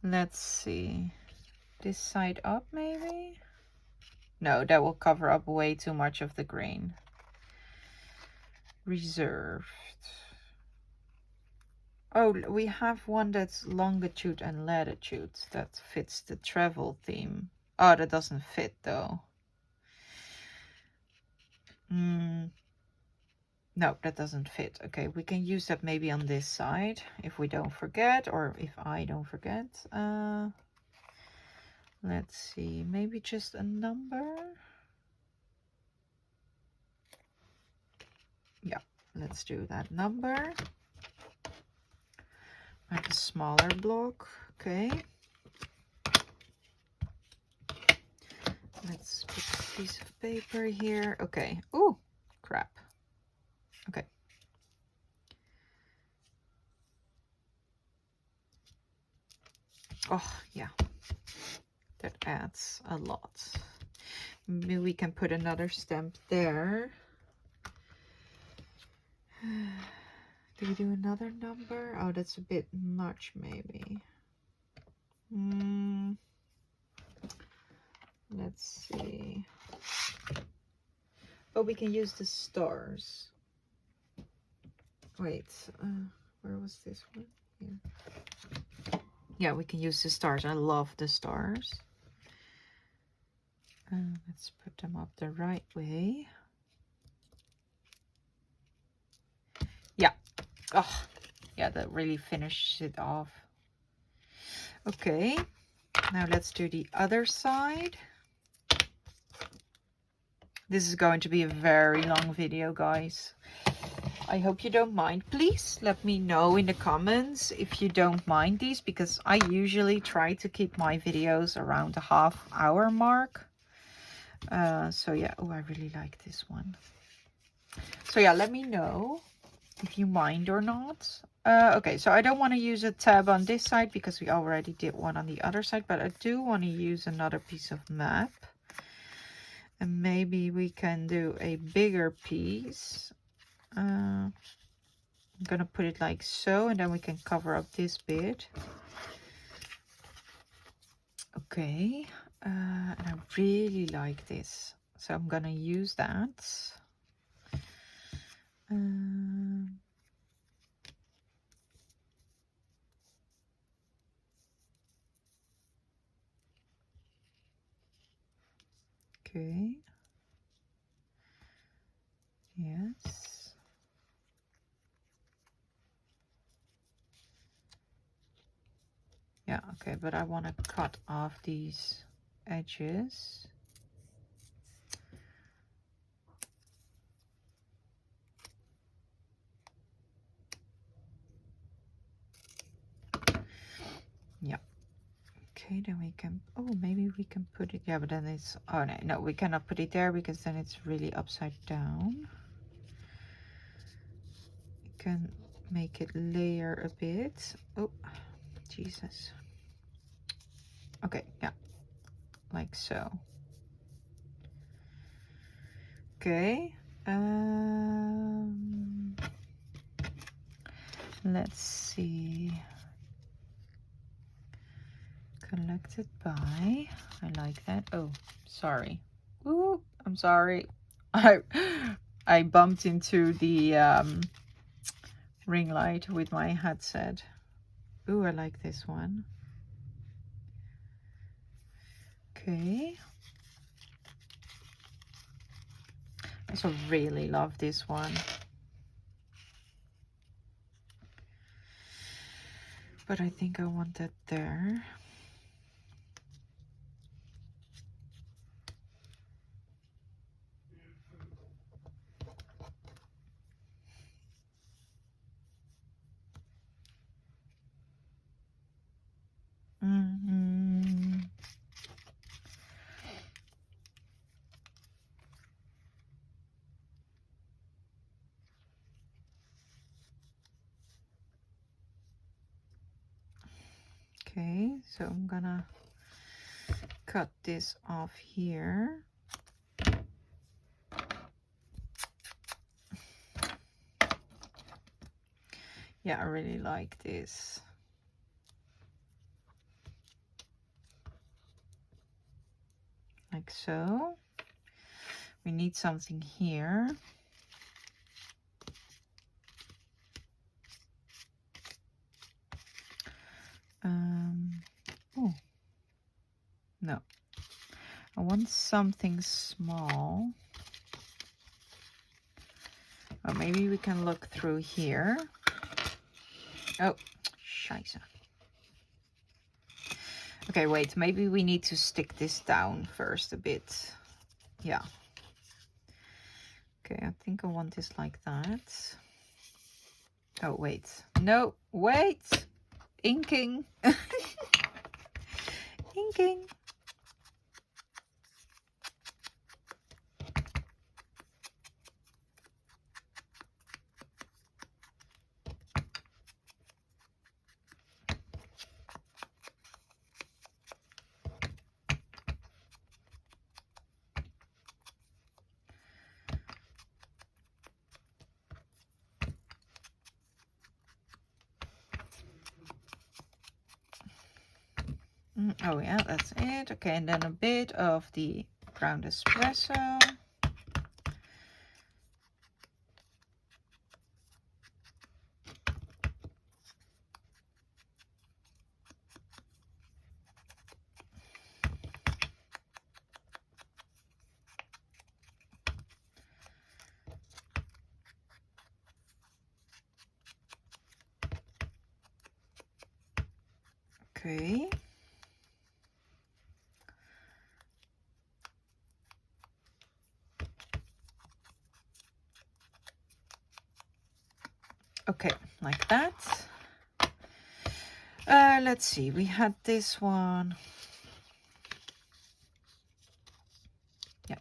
Let's see. This side up, maybe? No, that will cover up way too much of the green. Reserved. Oh, we have one that's longitude and latitude that fits the travel theme. Oh, that doesn't fit though. No, that doesn't fit. Okay, we can use that maybe on this side if we don't forget, or if I don't forget. Let's see, maybe just a number. Yeah, let's do that number. Like a smaller block. Okay. Let's put a piece of paper here. Okay. Oh, crap. Okay. Oh, yeah. That adds a lot. Maybe we can put another stamp there. Do we do another number? Oh, that's a bit much, maybe. Let's see. Oh, we can use the stars. Wait, where was this one? Here. Yeah, we can use the stars. I love the stars. Let's put them up the right way. Yeah. Oh, yeah, that really finishes it off. Okay, now let's do the other side. This is going to be a very long video, guys. I hope you don't mind. Please let me know in the comments if you don't mind these, because I usually try to keep my videos around the half-hour mark. So yeah, oh, I really like this one. So yeah, let me know if you mind or not. Okay, so I don't want to use a tab on this side because we already did one on the other side, but I do want to use another piece of map. And maybe we can do a bigger piece. I'm gonna put it like so, and then we can cover up this bit. Okay, and I really like this, so I'm gonna use that. Okay. Yes. Yeah, okay, but I want to cut off these edges. Yeah. Okay, then we can, oh, maybe we can put it, yeah, but then it's, oh no, no, we cannot put it there because then it's really upside down. We can make it layer a bit. Oh, Jesus. Okay, yeah, like so. Okay. Let's see. Collected by. I like that. Oh, sorry. Ooh, I'm sorry. I bumped into the ring light with my headset. Ooh, I like this one. Okay. I also really love this one. But I think I want that there. So I'm gonna cut this off here. Yeah, I really like this. Like so. We need something here. Oh, no. I want something small. Or maybe we can look through here. Oh, scheiße. Okay, wait, maybe we need to stick this down first a bit. Yeah. Okay, I think I want this like that. Oh, wait. No, wait. Inking. Inking. Oh yeah, that's it. Okay, and then a bit of the ground espresso. Okay. Okay, like that. Let's see, we had this one. Yeah.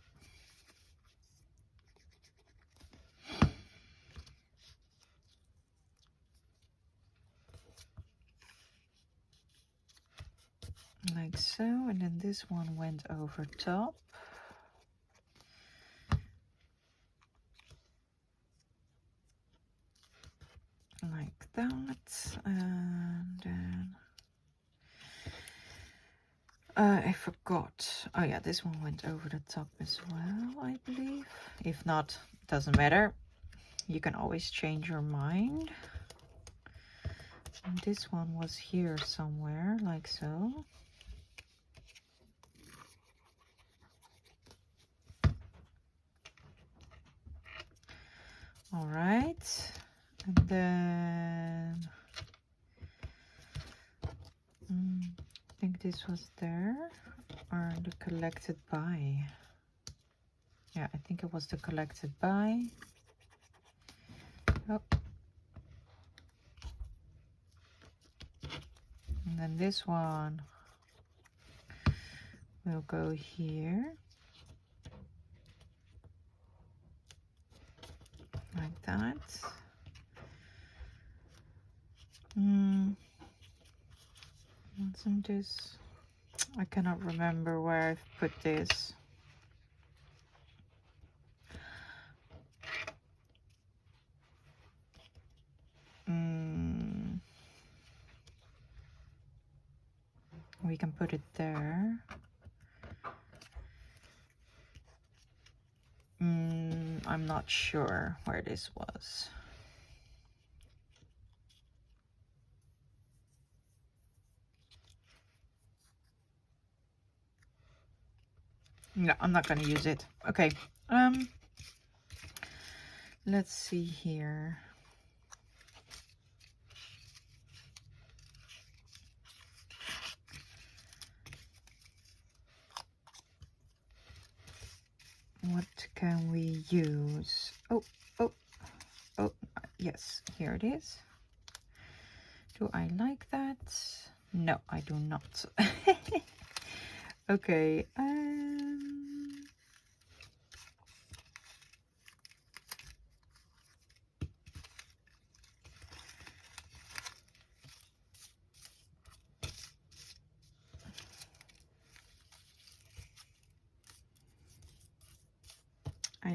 Like so, and then this one went over top. Like that, and then I forgot. Oh yeah, this one went over the top as well, I believe. If not, doesn't matter. You can always change your mind. And this one was here somewhere, like so. All right, and then I think this was there, or the collected by. Yeah, I think it was the collected by. Oh. And then this one will go here. Like that. Wasn't this? I cannot remember where I've put this. We can put it there. I'm not sure where this was. No, I'm not going to use it. Okay. Let's see here. What can we use? Oh, yes, here it is. Do I like that? No, I do not. Okay.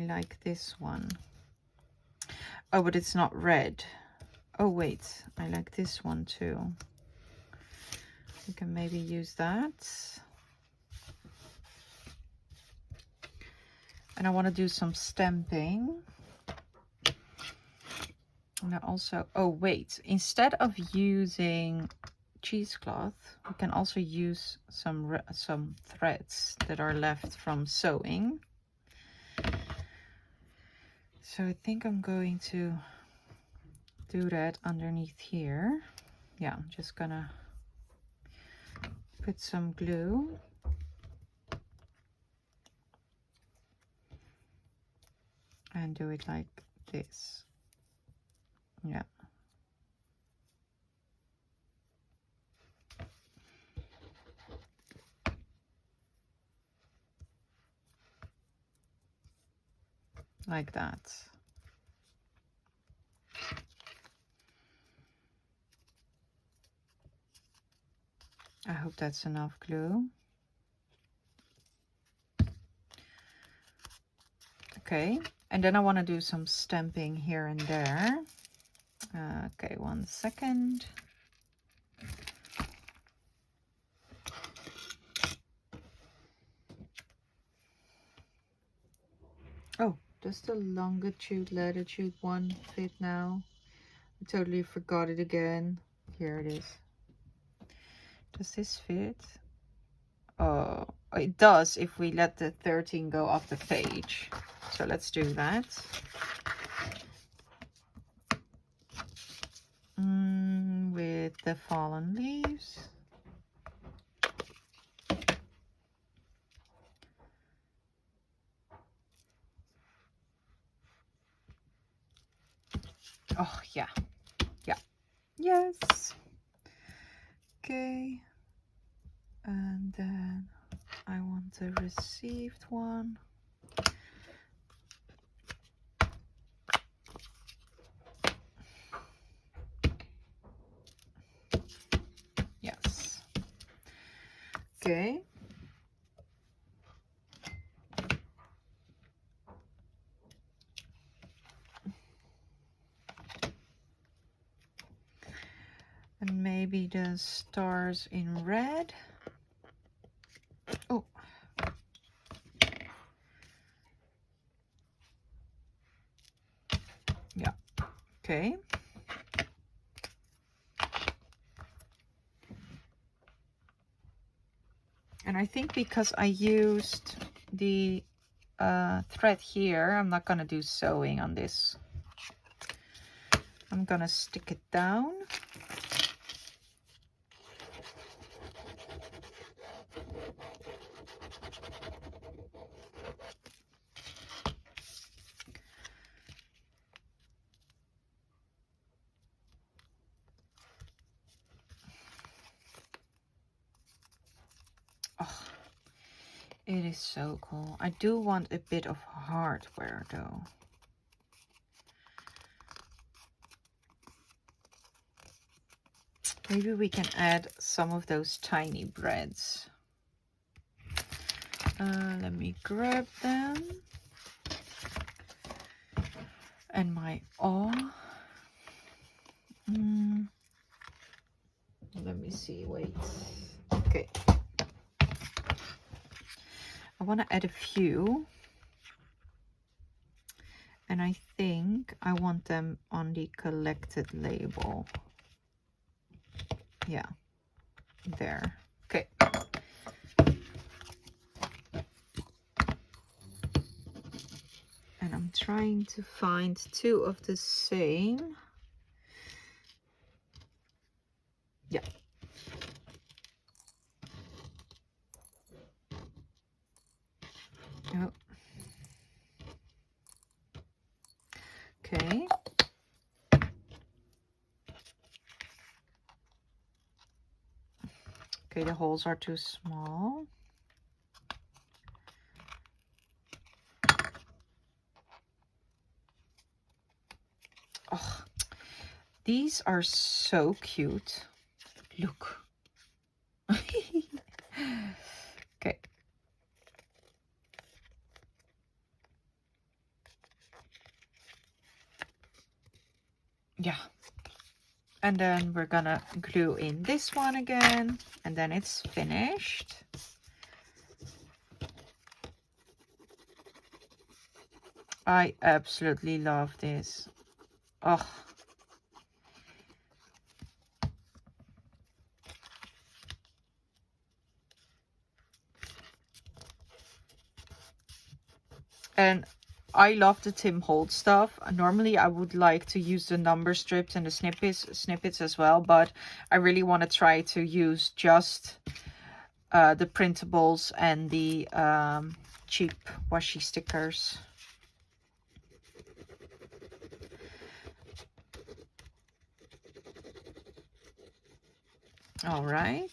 like this one. Oh, but it's not red. Oh, wait. I like this one too. We can maybe use that. And I want to do some stamping. And I also, oh wait, instead of using cheesecloth, we can also use some threads that are left from sewing. So I think I'm going to do that underneath here. Yeah, I'm just gonna put some glue. And do it like this. Yeah. Like that. I hope that's enough glue. Okay, and then I want to do some stamping here and there. Okay, 1 second. Oh, does the longitude, latitude one fit now? I totally forgot it again. Here it is. Does this fit? Oh, it does if we let the 13 go off the page. So let's do that. With the fallen leaves. Oh, yeah. Yeah. Yes. Okay. And then I want the received one. Yes. Okay. And maybe the stars in red. Oh. Yeah. Okay. And I think because I used the thread here, I'm not gonna do sewing on this. I'm gonna stick it down. Oh, it is so cool. I do want a bit of hardware though. Maybe we can add some of those tiny breads. Let me grab them. And my awl. Let me see, wait. Okay. I want to add a few. And I think I want them on the collected label. Yeah, there. Okay. And I'm trying to find two of the same. Yeah. Oh. Okay. Okay, the holes are too small. Oh, these are so cute. Look. Okay. yeah. And then we're gonna glue in this one again, and then it's finished. I absolutely love this. Oh, and I love the Tim Holtz stuff. Normally I would like to use the number strips and the snippets as well, but I really want to try to use just the printables and the cheap washi stickers. All right.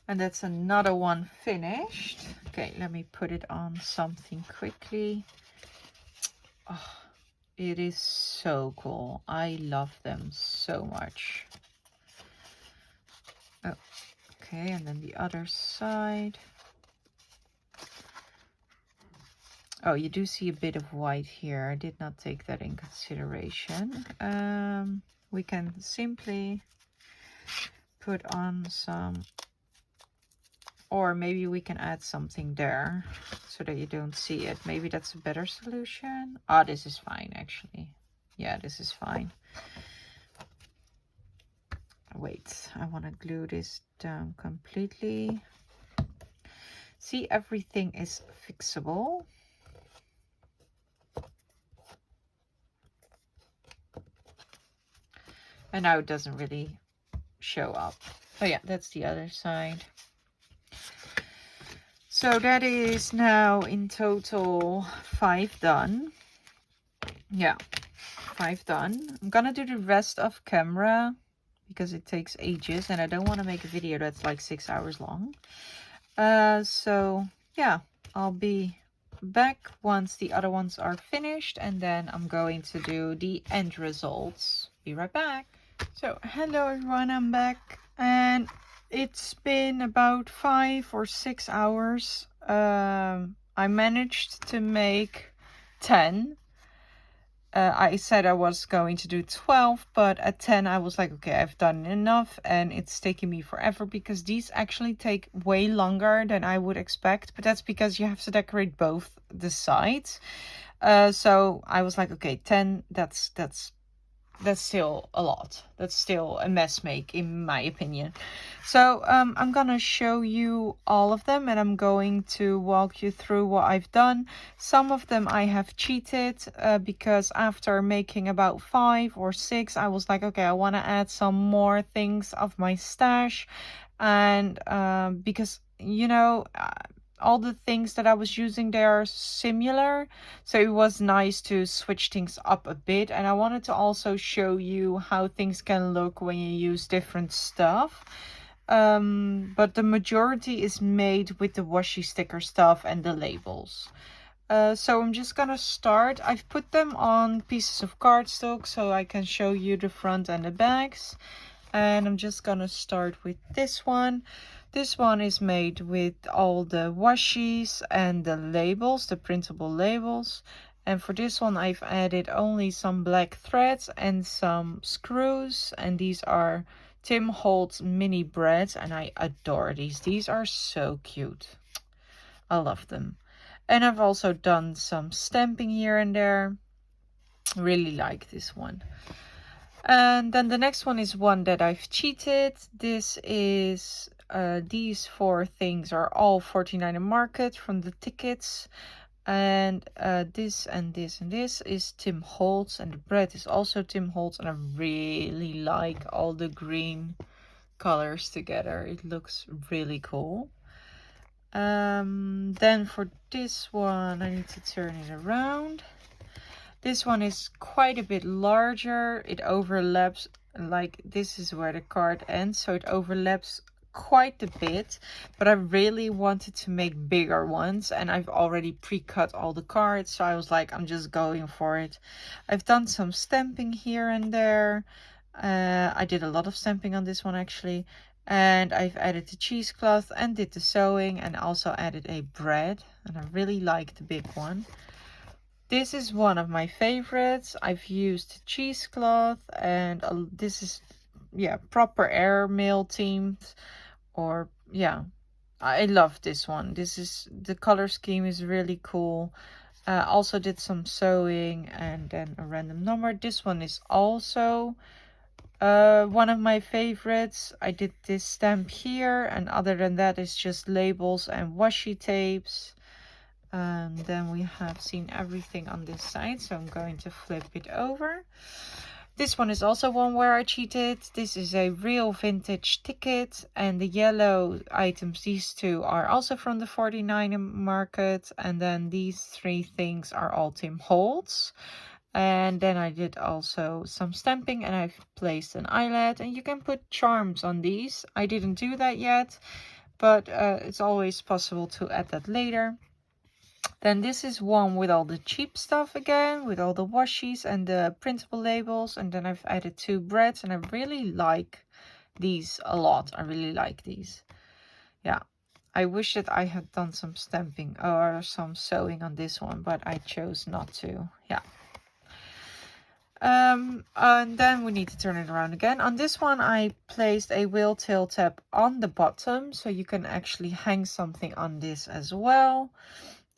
And that's another one finished. Okay, let me put it on something quickly. Oh, it is so cool. I love them so much. Oh, okay, and then the other side. Oh, you do see a bit of white here. I did not take that in consideration. We can simply put on some, or maybe we can add something there so that you don't see it. Maybe that's a better solution. Oh, this is fine actually. Yeah, this is fine. Wait, I want to glue this down completely. See, everything is fixable. And now it doesn't really show up. Oh yeah, that's the other side. So that is now in total 5 done. Yeah, 5 done. I'm gonna do the rest off camera because it takes ages and I don't want to make a video that's like 6 hours long. So yeah, I'll be back once the other ones are finished, and then I'm going to do the end results. Be right back. So hello everyone, I'm back, and it's been about 5 or 6 hours. I managed to make 10. I said I was going to do 12, but at 10 I was like, okay, I've done enough, and it's taking me forever because these actually take way longer than I would expect, but that's because you have to decorate both the sides. So I was like, okay, 10, that's still a lot. That's still a mess make, in my opinion. So I'm gonna show you all of them, and I'm going to walk you through what I've done. Some of them I have cheated because after making about 5 or 6, I was like, okay, I want to add some more things of my stash. And because, you know, all the things that I was using, they are similar, so it was nice to switch things up a bit. And I wanted to also show you how things can look when you use different stuff. But the majority is made with the washi sticker stuff and the labels. So I'm just gonna start. I've put them on pieces of cardstock so I can show you the front and the backs. And I'm just gonna start with this one. This one is made with all the washies and the labels, the printable labels. And for this one, I've added only some black threads and some screws. And these are Tim Holtz mini breads, and I adore these. These are so cute. I love them. And I've also done some stamping here and there. Really like this one. And then the next one is one that I've cheated. This is these 4 things are all 49 a market from the tickets. And this and this and this is Tim Holtz, and the bread is also Tim Holtz, and I really like all the green colors together. It looks really cool. Then for this one, I need to turn it around. This one is quite a bit larger. It overlaps, like this is where the card ends, so it overlaps quite a bit, but I really wanted to make bigger ones, and I've already pre-cut all the cards, so I was like, I'm just going for it. I've done some stamping here and there. I did a lot of stamping on this one actually, and I've added the cheesecloth and did the sewing, and also added a bread, and I really like the big one. This is one of my favorites. I've used cheesecloth, and this is, yeah, proper airmail themed, or yeah, I love this one. This is, the color scheme is really cool. Also did some sewing and then a random number. This one is also one of my favorites. I did this stamp here, and other than that it's just labels and washi tapes. And then we have seen everything on this side, so I'm going to flip it over. This one is also one where I cheated. This is a real vintage ticket, and the yellow items, these two, are also from the 49 market, and then these three things are all Tim Holtz. And then I did also some stamping, and I've placed an eyelet, and you can put charms on these. I didn't do that yet, but it's always possible to add that later. Then this is one with all the cheap stuff again, with all the washies and the printable labels. And then I've added 2 breads, and I really like these a lot. I really like these. Yeah, I wish that I had done some stamping or some sewing on this one, but I chose not to. Yeah. And then we need to turn it around again. On this one, I placed a wheel tail tab on the bottom, so you can actually hang something on this as well.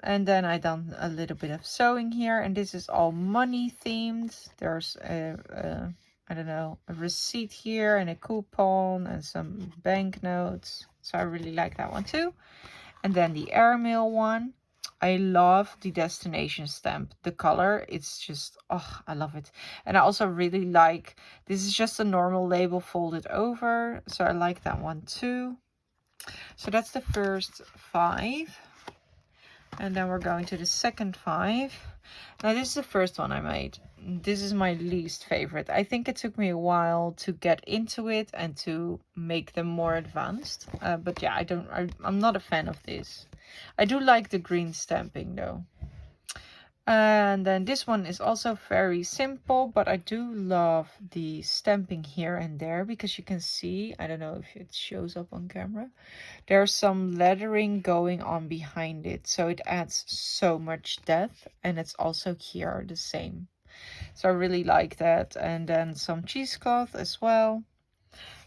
And then I done a little bit of sewing here, and this is all money themed. There's I don't know, a receipt here and a coupon and some banknotes. So I really like that one too. And then the airmail one. I love the destination stamp. The color, it's just, oh, I love it. And I also really like, this is just a normal label folded over. So I like that one too. So that's the first 5. And then we're going to the second 5. Now this is the first one I made. This is my least favorite. I think it took me a while to get into it and to make them more advanced. But yeah, I'm not a fan of this. I do like the green stamping though. And then this one is also very simple, but I do love the stamping here and there, because you can see, I don't know if it shows up on camera, there's some lettering going on behind it, so it adds so much depth, and it's also here the same. So I really like that. And then some cheesecloth as well.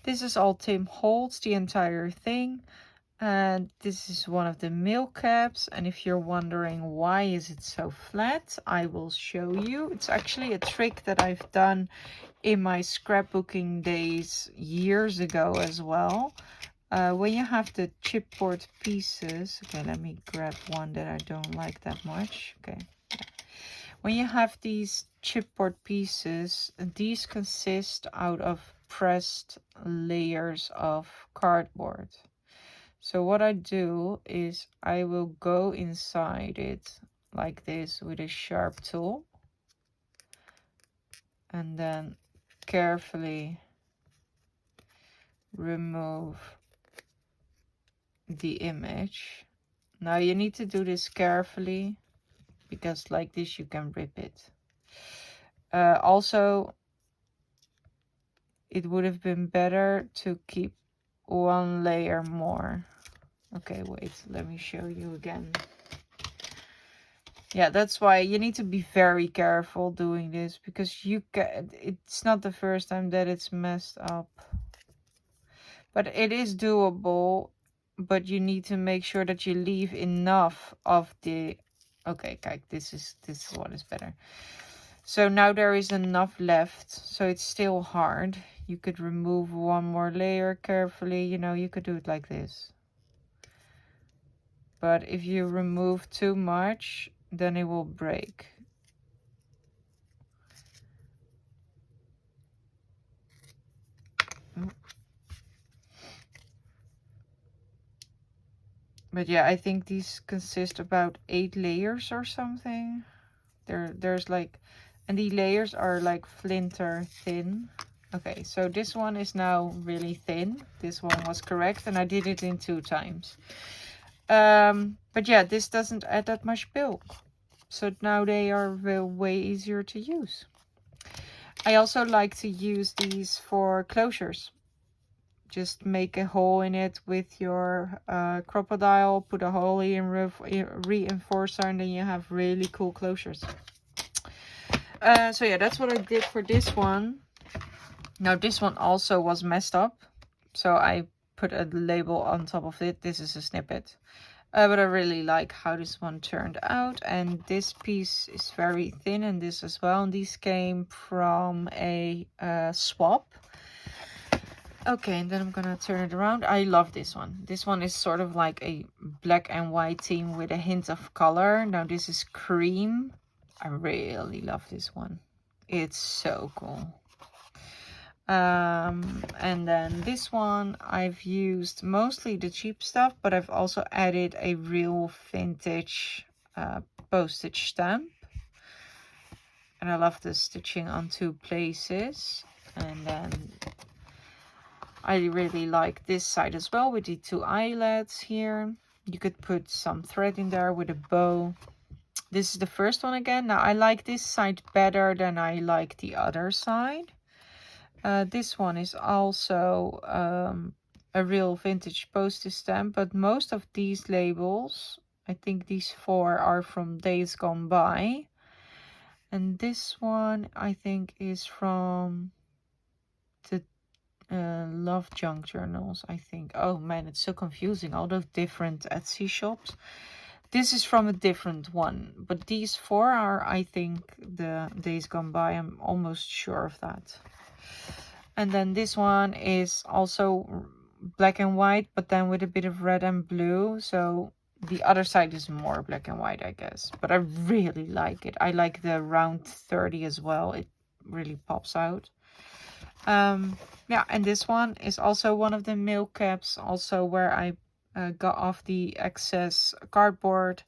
This is all Tim Holtz, the entire thing. And this is one of the mail caps, and if you're wondering why is it so flat, I will show you. It's actually a trick that I've done in my scrapbooking days years ago as well. When you have the chipboard pieces, okay, let me grab one that I don't like that much. Okay, when you have these chipboard pieces, these consist out of pressed layers of cardboard. So what I do is I will go inside it like this with a sharp tool, and then carefully remove the image. Now you need to do this carefully, because like this you can rip it. Also, it would have been better to keep one layer more. Okay, wait, let me show you again. Yeah, that's why you need to be very careful doing this, because you can, it's not the first time that it's messed up. But it is doable, but you need to make sure that you leave enough of the, okay, kijk, this is what is better. So now there is enough left, so it's still hard. You could remove one more layer carefully, you know, you could do it like this. But if you remove too much, then it will break. But yeah, I think these consist about 8 layers or something. There's like, and the layers are like flinter thin. Okay, so this one is now really thin. This one was correct, and I did it in 2 times. But yeah, this doesn't add that much bulk. So now they are way easier to use. I also like to use these for closures. Just make a hole in it with your crocodile, put a hole in reinforcer, and then you have really cool closures. So yeah, that's what I did for this one. Now this one also was messed up, so I put a label on top of it. This is a snippet. But I really like how this one turned out, and this piece is very thin, and this as well, and these came from a swap. Okay, and then I'm gonna turn it around. I love this one. This one is sort of like a black and white theme with a hint of color. Now this is cream. I really love this one. It's so cool. And then this one I've used mostly the cheap stuff, but I've also added a real vintage postage stamp, and I love the stitching on 2 places. And then I really like this side as well with the 2 eyelets here. You could put some thread in there with a bow. This is the first one again. Now I like this side better than I like the other side. This one is also a real vintage postage stamp, but most of these labels, I think these 4 are from days gone by. And this one I think is from the Love Junk journals, I think. Oh man, it's so confusing, all those different Etsy shops. This is from a different one, but these 4 are, I think, the days gone by. I'm almost sure of that. And then this one is also black and white, but then with a bit of red and blue. So the other side is more black and white, I guess. But I really like it. I like the round 30 as well. It really pops out. Yeah, and this one is also one of the mail caps, also where I got off the excess cardboard.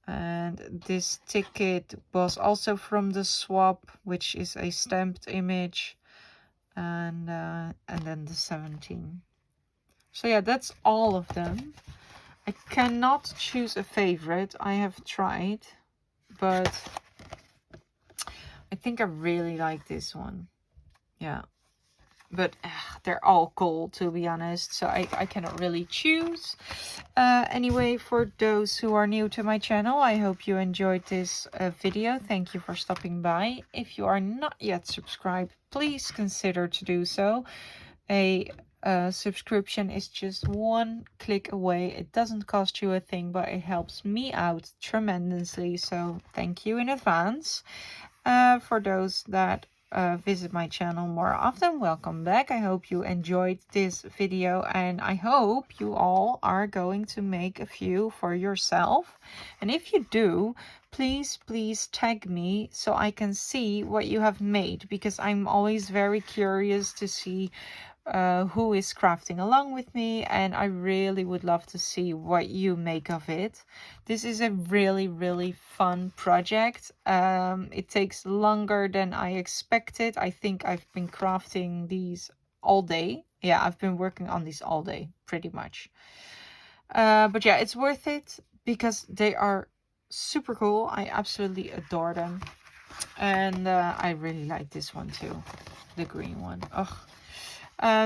And this ticket was also from the swap, which is a stamped image. And then the 17. So yeah, that's all of them. I cannot choose a favorite. I have tried, but I think I really like this one. Yeah, but they're all cool, to be honest, so I cannot really choose. Anyway, for those who are new to my channel, I hope you enjoyed this video. Thank you for stopping by. If you are not yet subscribed, please consider to do so. A subscription is just 1 click away. It doesn't cost you a thing, but it helps me out tremendously, so thank you in advance. For those that visit my channel more often, welcome back. I hope you enjoyed this video, and I hope you all are going to make a few for yourself. And if you do, please tag me so I can see what you have made, because I'm always very curious to see who is crafting along with me, and I really would love to see what you make of it. This is a really fun project. It takes longer than I expected. I think I've been crafting these all day. Yeah, I've been working on these all day, pretty much. But yeah, it's worth it because they are super cool. I absolutely adore them. And I really like this one too, the green one.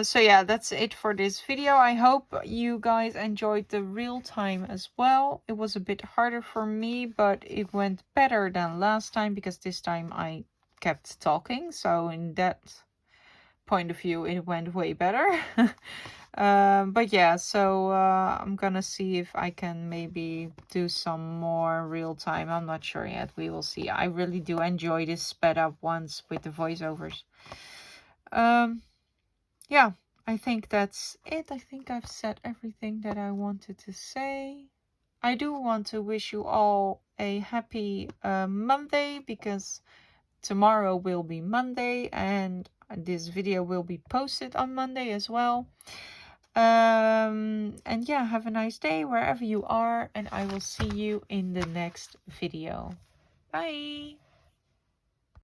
So yeah, that's it for this video. I hope you guys enjoyed the real time as well. It was a bit harder for me, but it went better than last time because this time I kept talking. So in that point of view, it went way better. But yeah, so I'm gonna see if I can maybe do some more real time. I'm not sure yet. We will see. I really do enjoy this sped up ones with the voiceovers. Yeah, I think that's it. I think I've said everything that I wanted to say. I do want to wish you all a happy Monday, because tomorrow will be Monday and this video will be posted on Monday as well. And yeah, have a nice day wherever you are, and I will see you in the next video. Bye!